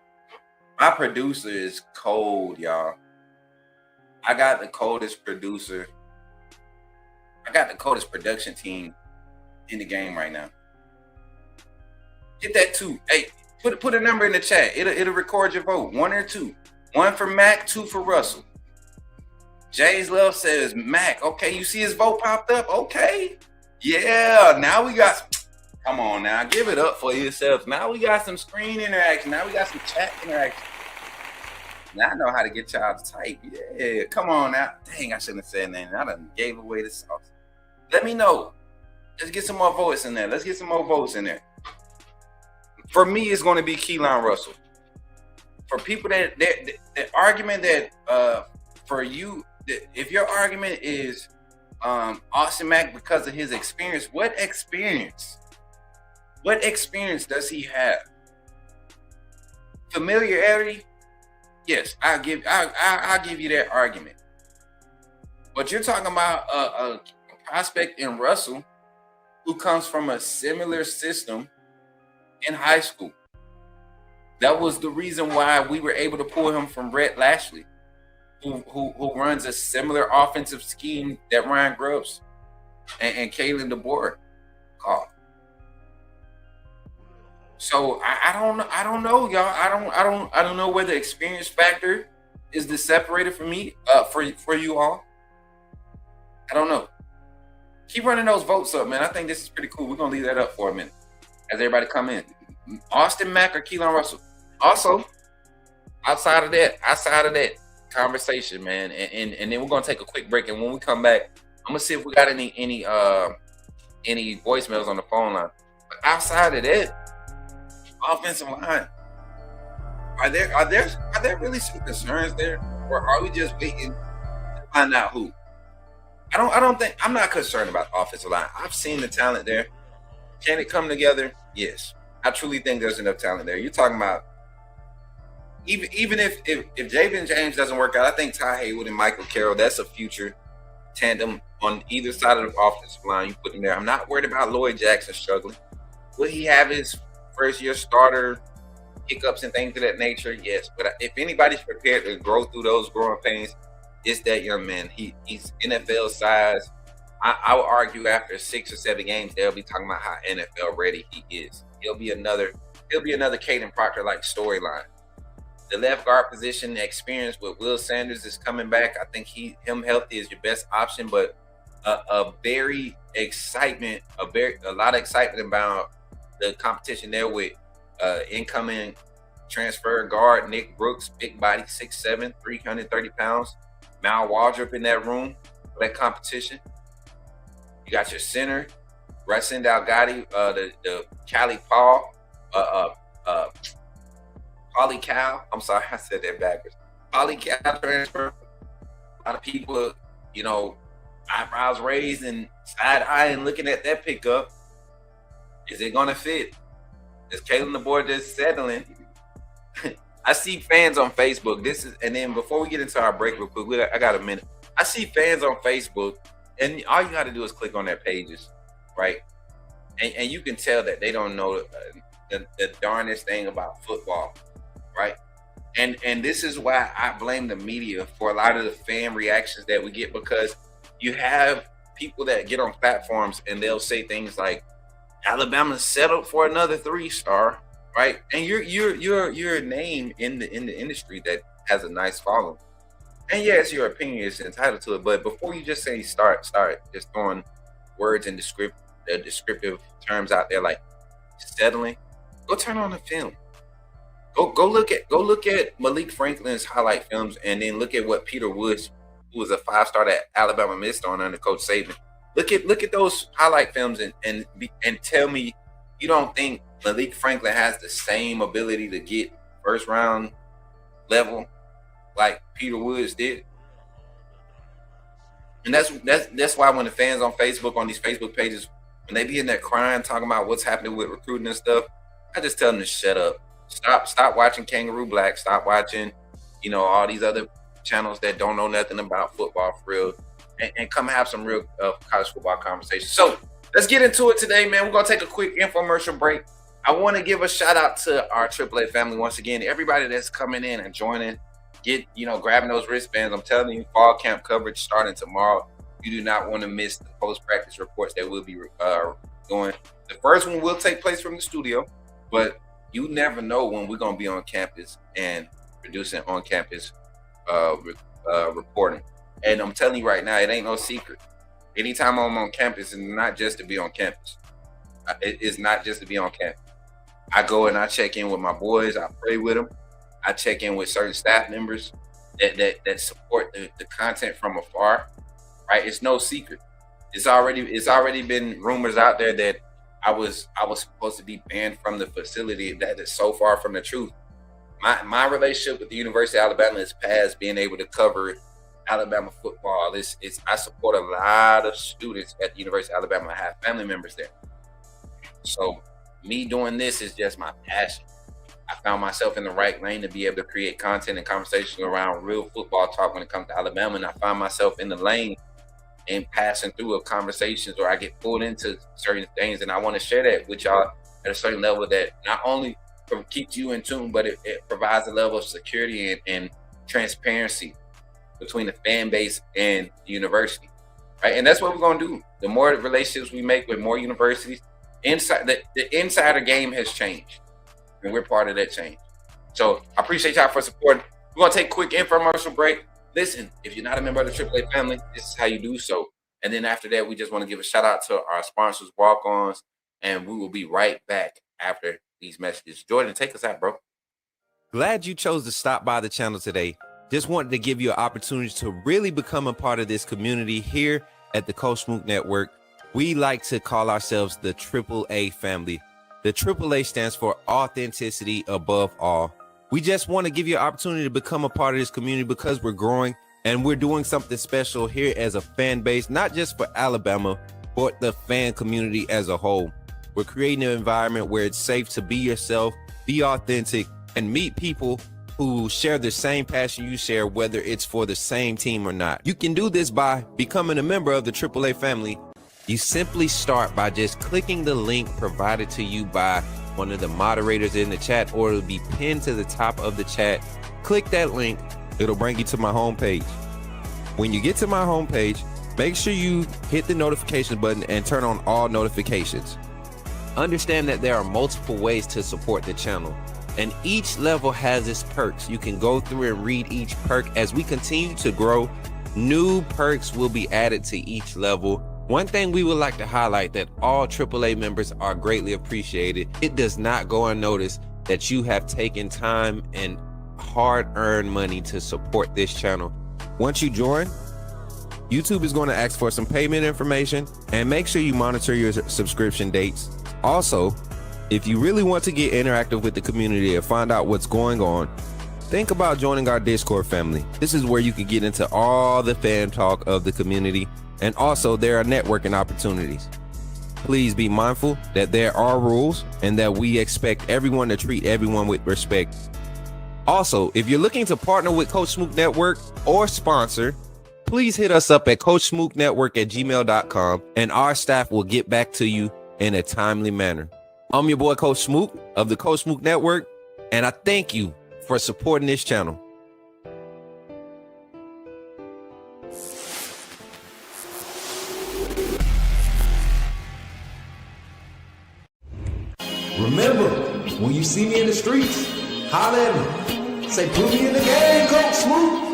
my producer is cold, y'all. I got the coldest producer. I got the coldest production team in the game right now. Hit that 2. Hey, put a number in the chat. It'll record your vote. 1 or 2. 1 for Mac, 2 for Russell. Jay's Love says Mac. Okay, you see his vote popped up? Okay. Yeah, now we got. Come on now, give it up for yourselves. Now we got some screen interaction. Now we got some chat interaction. Now I know how to get y'all to type. Yeah, come on now. Dang, I shouldn't have said that. I done gave away the sauce. Let me know. Let's get some more votes in there. For me, it's going to be Keelan Russell. For people that the argument that for you, if your argument is Austin Mack because of his experience, what experience does he have? Familiarity? Yes, I'll give you that argument. But you're talking about a prospect in Russell who comes from a similar system in high school. That was the reason why we were able to pull him from Brett Lashley, who runs a similar offensive scheme that Ryan Grubbs and Kalen DeBoer called. So I don't know, y'all. I don't know where the experience factor is the separator for me, for you all. I don't know. Keep running those votes up, man. I think this is pretty cool. We're gonna leave that up for a minute as everybody come in. Austin Mack or Keelan Russell. Also, outside of that conversation, man, and then we're gonna take a quick break. And when we come back, I'm gonna see if we got any voicemails on the phone line. But outside of that, offensive line, are there really some concerns there, or are we just waiting to find out who? I'm not concerned about the offensive line. I've seen the talent there. Can it come together? Yes. I truly think there's enough talent there. You're talking about even if Javen James doesn't work out, I think Ty Haywood and Michael Carroll, that's a future tandem on either side of the offensive line. You put him there. I'm not worried about Lloyd Jackson struggling. Will he have his first-year starter hiccups and things of that nature? Yes. But if anybody's prepared to grow through those growing pains, it's that young man. He's NFL size. I would argue after 6 or 7 games, they'll be talking about how NFL ready he is. He'll be another Caden Proctor like storyline. The left guard position, the experience with Will Sanders is coming back. I think him healthy is your best option, but a lot of excitement about the competition there with incoming transfer guard Nick Brooks, big body, 6'7", 330 pounds. Mal Waldrop in that room for that competition. You got your center, Racine Delgado, the Cali Paul, Polycal. I'm sorry, I said that backwards. Polycal transfer. A lot of people, you know, eyebrows raised and side eyeing looking at that pickup. Is it gonna fit? Is Kalen the boy just settling? I see fans on Facebook. And then before we get into our break real quick, I got a minute. I see fans on Facebook, and all you got to do is click on their pages, right? And you can tell that they don't know the darnest thing about football, right? And this is why I blame the media for a lot of the fan reactions that we get, because you have people that get on platforms and they'll say things like, Alabama's settled for another 3-star, right? And you're a name in the industry that has a nice following. And yes, your opinion is entitled to it, but before you just say start just throwing words and descriptive terms out there like settling, go turn on the film. Go look at Malik Franklin's highlight films, and then look at what Peter Woods, who was a 5-star that Alabama missed on under Coach Saban. Look at those highlight films and tell me you don't think Malik Franklin has the same ability to get first round level like Peter Woods did. And that's why when the fans on Facebook, on these Facebook pages, when they be in there crying, talking about what's happening with recruiting and stuff, I just tell them to shut up. Stop watching Kangaroo Black. Stop watching, all these other channels that don't know nothing about football for real, and come have some real college football conversation. So let's get into it today, man. We're gonna take a quick infomercial break. I want to give a shout out to our AAA family once again. Everybody that's coming in and joining, grabbing those wristbands. I'm telling you, fall camp coverage starting tomorrow. You do not want to miss the post-practice reports that we'll be doing. The first one will take place from the studio, but you never know when we're going to be on campus and producing on-campus reporting. And I'm telling you right now, it ain't no secret. Anytime I'm on campus, it's not just to be on campus. It is not just to be on campus. I go and I check in with my boys. I pray with them. I check in with certain staff members that support the content from afar. Right? It's no secret. It's already been rumors out there that I was supposed to be banned from the facility. That is so far from the truth. My relationship with the University of Alabama is past being able to cover Alabama football. I support a lot of students at the University of Alabama. I have family members there. So me doing this is just my passion. I found myself in the right lane to be able to create content and conversation around real football talk when it comes to Alabama. And I find myself in the lane and passing through of conversations where I get pulled into certain things. And I want to share that with y'all at a certain level that not only keeps you in tune, but it provides a level of security and transparency between the fan base and the university. Right? And that's what we're going to do. The more relationships we make with more universities, the insider game has changed. And we're part of that change. So I appreciate y'all for supporting. We're going to take a quick infomercial break. Listen, if you're not a member of the AAA family, this is how you do so. And then after that, we just want to give a shout out to our sponsors, Walk-Ons, and we will be right back after these messages. Jordan, take us out, bro. Glad you chose to stop by the channel today. Just wanted to give you an opportunity to really become a part of this community here at the Coach Smook Network. We like to call ourselves the AAA family. The AAA stands for authenticity above all. We just want to give you an opportunity to become a part of this community because we're growing and we're doing something special here as a fan base, not just for Alabama, but the fan community as a whole. We're creating an environment where it's safe to be yourself, be authentic, and meet people who share the same passion you share, whether it's for the same team or not. You can do this by becoming a member of the AAA family. You simply start by just clicking the link provided to you by one of the moderators in the chat, or it'll be pinned to the top of the chat. Click that link. It'll bring you to my homepage. When you get to my homepage, make sure you hit the notification button and turn on all notifications. Understand that there are multiple ways to support the channel, and each level has its perks. You can go through and read each perk. As we continue to grow, new perks will be added to each level. One thing we would like to highlight that all AAA members are greatly appreciated. It does not go unnoticed that you have taken time and hard-earned money to support this channel. Once you join, YouTube is going to ask for some payment information, and make sure you monitor your subscription dates. Also, If you really want to get interactive with the community and find out what's going on, think about joining our Discord family. This is where you can get into all the fan talk of the community, and also there are networking opportunities. Please be mindful that there are rules and that we expect everyone to treat everyone with respect. Also, if you're looking to partner with Coach Smook Network or sponsor, please hit us up at coachsmooknetwork@gmail.com and our staff will get back to you in a timely manner. I'm your boy, Coach Smook of the Coach Smook Network, and I thank you for supporting this channel. Remember, when you see me in the streets, holler at me. Say, put me in the game, Coach Smook.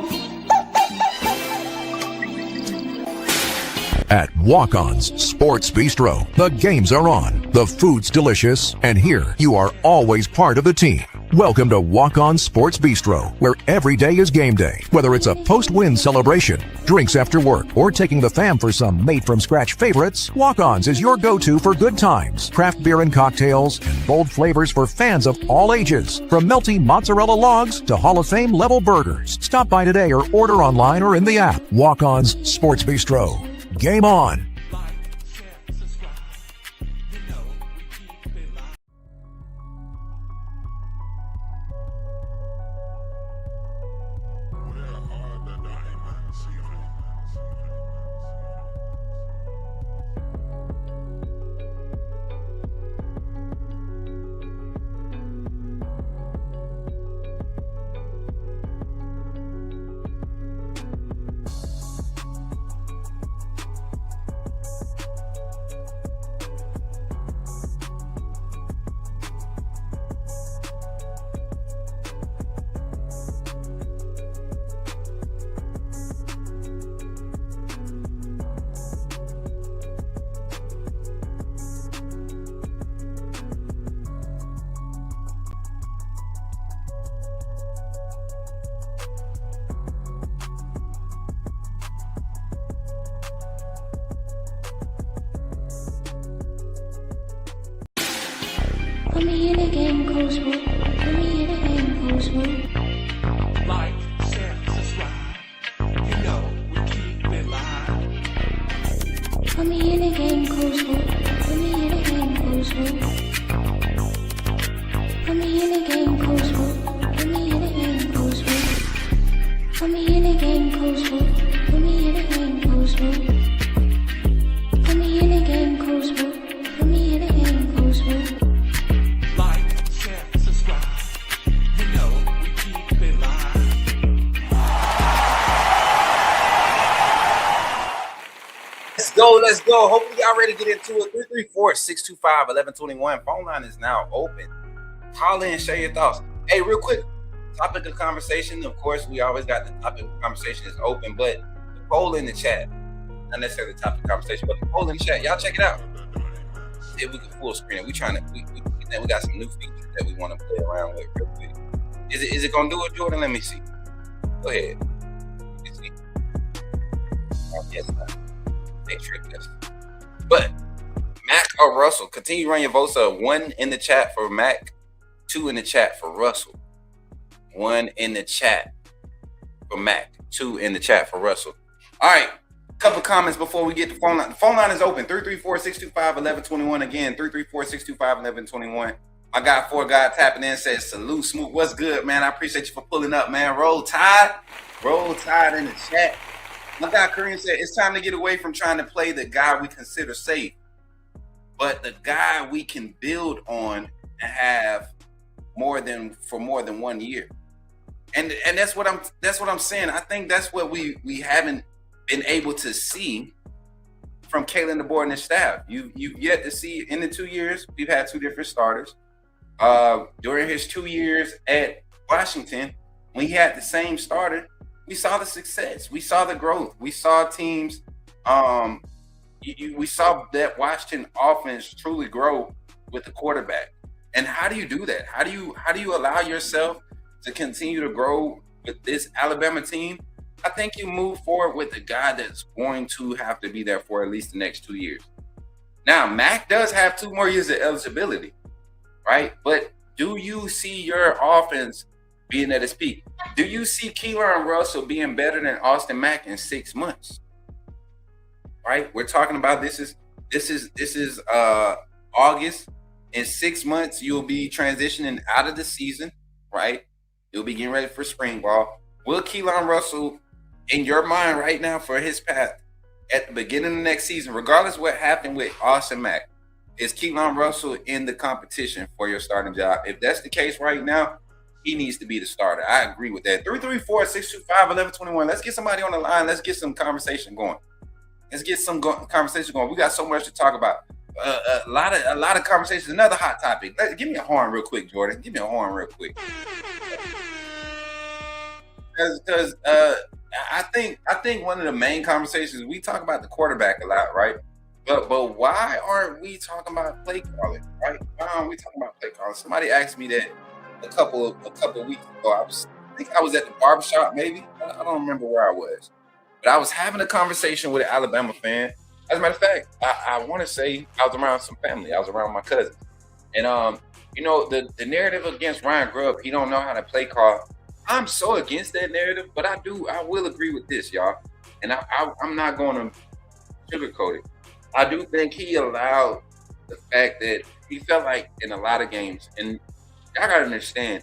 At Walk-On's Sports Bistro, the games are on, the food's delicious, and here you are always part of the team. Welcome to Walk-On Sports Bistro, where every day is game day. Whether it's a post-win celebration, drinks after work, or taking the fam for some made-from-scratch favorites, Walk-On's is your go-to for good times, craft beer and cocktails, and bold flavors for fans of all ages. From melty mozzarella logs to Hall of Fame level burgers. Stop by today or order online or in the app. Walk-On's Sports Bistro. Game on. Put me in a game, Coach Smook. Put me in a game, Coach Smook. Like, share, subscribe. You know we keep it live. Put me in a game, Coach Smook. Put me in a game, Coach Smook. Put me in a game, Coach Smook. Put me in a game, Coach Smook. Put me in a game, Coach Smook. Put me in a game, Coach Smook. Put me in a game, Coach Smook. Put me in a game, Coach Smook. Like, share, subscribe. You know we keep it live. Let's go. Hopefully y'all ready to get into it. 334-625-1121. Phone line is now open. Call in, share your thoughts. Hey, real quick, topic of conversation. Of course, we always got the topic of conversation is open, but the poll in the chat, not necessarily the topic of conversation, but the poll in the chat, y'all check it out. If we can full screen it, we got some new features that we want to play around with real quick. Is it gonna do it, Jordan? Let me see. Go ahead. Let me see. Yes, make sure it does. But Mac or Russell, continue to run your votes up. 1 in the chat for Mac, 2 in the chat for Russell. 1 in the chat for Mac, 2 in the chat for Russell. All right, couple comments before we get the phone line. The phone line is open. 334-625-1121. Again, 334-625-1121. My guy, God tapping in, says, salute, Smook. What's good, man? I appreciate you for pulling up, man. Roll Tide in the chat. My guy, Kareem, said, it's time to get away from trying to play the guy we consider safe, but the guy we can build on and have more than 1 year. And that's what I'm saying. I think that's what we haven't been able to see from Kalen DeBoer and his staff. You've yet to see in the 2 years, we've had 2 different starters. During his 2 years at Washington, when he had the same starter, we saw the success. We saw the growth. We saw teams. We saw that Washington offense truly grow with the quarterback. And how do you do that? How do you allow yourself to continue to grow with this Alabama team? I think you move forward with the guy that's going to have to be there for at least the next 2 years. Now, Mac does have 2 more years of eligibility. right? But do you see your offense being at its peak? Do you see Keelan Russell being better than Austin Mack in 6 months? Right? We're talking about this is August. In 6 months, you'll be transitioning out of the season, right? You'll be getting ready for spring ball. Will Keelan Russell, in your mind right now, for his path at the beginning of the next season, regardless of what happened with Austin Mack, is Keelan Russell in the competition for your starting job? If that's the case right now, he needs to be the starter. I agree with that. 334-625-1121. Let's get somebody on the line. Let's get some conversation going. Conversation going. We got so much to talk about. A lot of conversations. Another hot topic. Give me a horn real quick, Jordan. Give me a horn real quick. Because I think one of the main conversations, we talk about the quarterback a lot, right? But why aren't we talking about play calling, right? Why aren't we talking about play calling? Somebody asked me that a couple of weeks ago. I think I was at the barbershop, maybe. I don't remember where I was. But I was having a conversation with an Alabama fan. As a matter of fact, I want to say I was around some family. I was around my cousins. And, the narrative against Ryan Grubb, he don't know how to play call. I'm so against that narrative, but I will agree with this, y'all. And I'm not going to sugarcoat it. I do think he allowed the fact that he felt like in a lot of games, and y'all got to understand,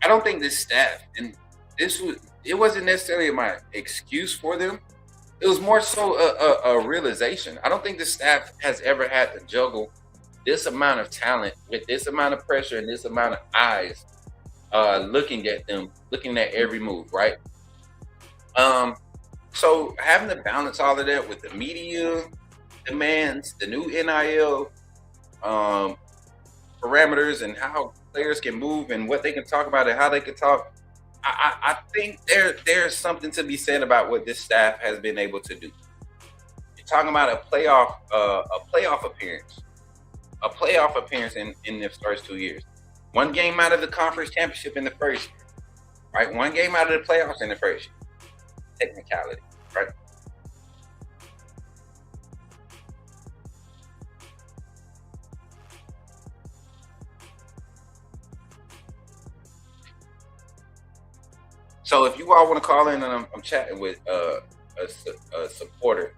I don't think this staff, and it wasn't necessarily my excuse for them. It was more so a realization. I don't think the staff has ever had to juggle this amount of talent with this amount of pressure and this amount of eyes looking at them, looking at every move, right? So having to balance all of that with the media demands, the new NIL parameters, and how players can move and what they can talk about and how they can talk. I think there's something to be said about what this staff has been able to do. You're talking about a playoff appearance in the first 2 years. One game out of the conference championship in the first year, right? One game out of the playoffs in the first year. Technicality, right? So if you all want to call in, and I'm chatting with a supporter,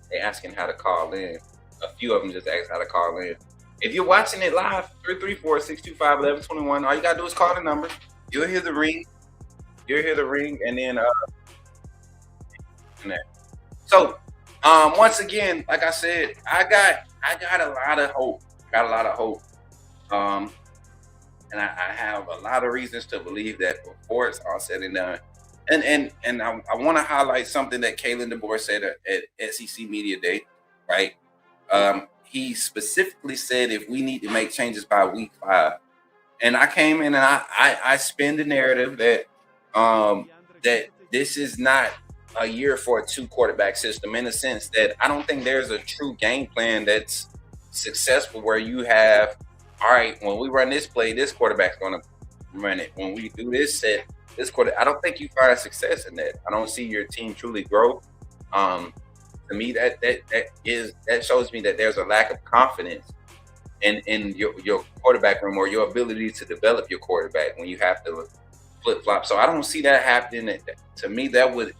they're asking how to call in. A few of them just asked how to call in. If you're watching it live, 334-625-1121, all you got to do is call the number. You'll hear the ring. And then so once again, like I said, I got a lot of hope. And I have a lot of reasons to believe that before it's all said and done. And I want to highlight something that Kalen DeBoer said at SEC Media Day, right? He specifically said if we need to make changes by week 5. And I came in and I spin the narrative that that this is not a year for a 2-quarterback system, in the sense that I don't think there's a true game plan that's successful where you have, all right, when we run this play, this quarterback's going to run it. When we do this set, this quarter, I don't think you find success in that. I don't see your team truly grow. To me, that shows me that there's a lack of confidence in your quarterback room, or your ability to develop your quarterback when you have to flip flop. So I don't see that happening. To me, that would,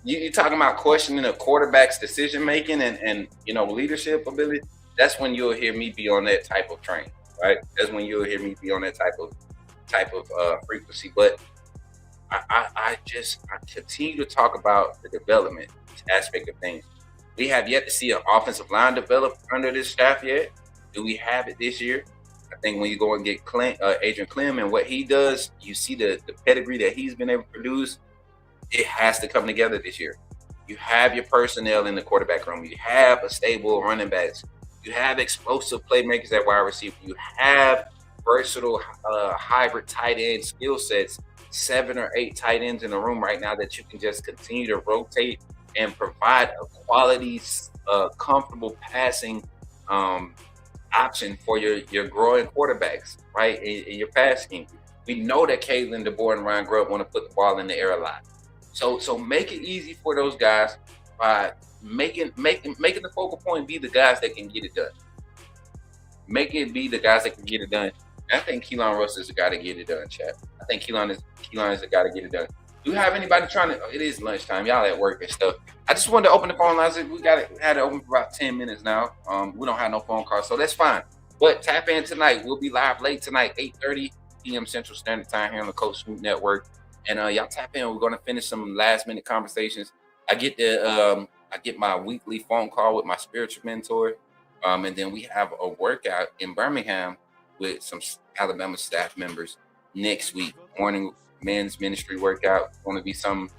you're talking about questioning a quarterback's decision making and leadership ability. That's when you'll hear me be on that type of train, right? That's when you'll hear me be on that type of frequency. But I continue to talk about the development aspect of things. We have yet to see an offensive line develop under this staff yet. Do we have it this year? I think when you go and get Adrian Clem and what he does, you see the pedigree that he's been able to produce. It has to come together this year. You have your personnel in the quarterback room. You have a stable running backs. You have explosive playmakers at wide receiver. You have versatile hybrid tight end skill sets, 7 or 8 tight ends in the room right now that you can just continue to rotate and provide a quality, comfortable passing option for your growing quarterbacks, right, in your pass scheme. We know that Kalen DeBoer and Ryan Grubb want to put the ball in the air a lot. So make it easy for those guys by making the focal point be the guys that can get it done. Make it be the guys that can get it done. And I think Keelan Russ is the guy to get it done, chat. I think Keelan is the guy to get it done. Do you have anybody trying to? It is lunchtime. Y'all at work and stuff. I just wanted to open the phone lines. We had it open for about 10 minutes now. We don't have no phone calls, so that's fine. But tap in tonight. We'll be live late tonight, 8:30 p.m. Central Standard Time here on the Coach Smook Network. And y'all tap in. We're going to finish some last minute conversations. I get my weekly phone call with my spiritual mentor, and then we have a workout in Birmingham with some Alabama staff members next week. Morning men's ministry workout. Going to be some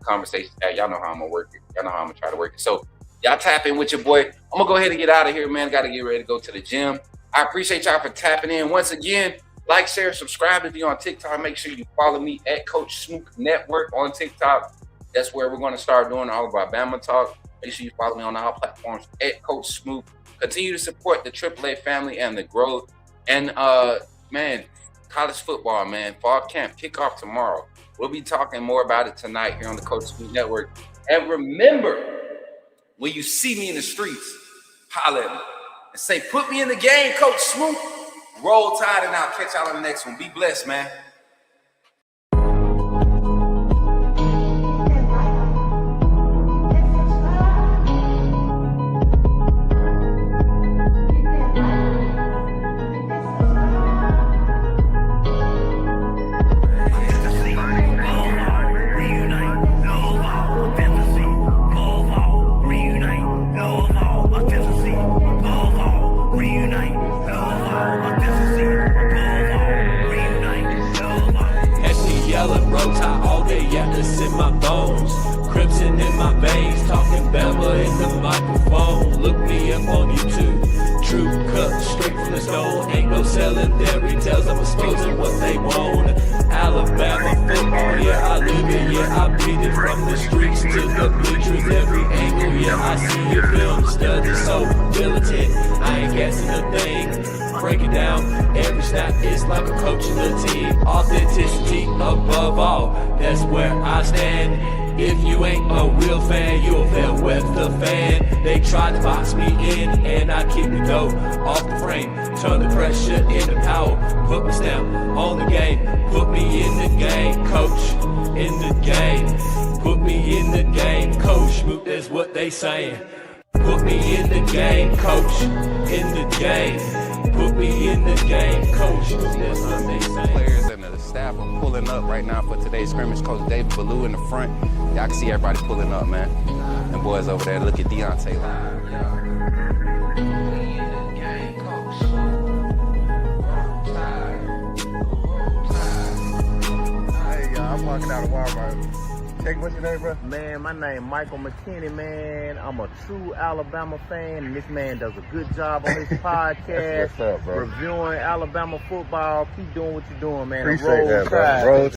conversations that y'all know how I'm gonna work it. Y'all know how I'm gonna try to work it. So y'all tap in with your boy. I'm gonna go ahead and get out of here, man. Got to get ready to go to the gym. I appreciate y'all for tapping in once again. Like, share, subscribe if you're on TikTok. Make sure you follow me at Coach Smook Network on TikTok. That's where we're going to start doing all of our Bama talk. Make sure you follow me on all platforms at Coach Smook. Continue to support the AAA family and the growth. And man, college football, man, fall camp kickoff tomorrow. We'll be talking more about it tonight here on the Coach Smook Network. And remember, when you see me in the streets, holler at me and say, "Put me in the game, Coach Smook." Roll Tide, and I'll catch y'all on the next one. Be blessed, man. Break it down, every snap is like a coach of the team. Authenticity above all, that's where I stand. If you ain't a real fan, you'll fail with the fan. They tried to box me in and I keep the dough off the frame. Turn the pressure into power, put my stamp on the game. Put me in the game, coach, in the game. Put me in the game, coach, Smook, that's what they saying. Put me in the game, coach, in the game. Put me in the game, coach. That's what they say. Players and the staff are pulling up right now for today's scrimmage. Coach David Ballou in the front. Y'all can see everybody pulling up, man. And boys over there, look at Deontay. Hey, y'all, I'm walking out of Walmart. Check, what's your name, bro? Man, my name Michael McKinney, man. I'm a true Alabama fan, and this man does a good job on his podcast. What's up, bro? Reviewing Alabama football. Keep doing what you're doing, man. Appreciate that, bro. Roll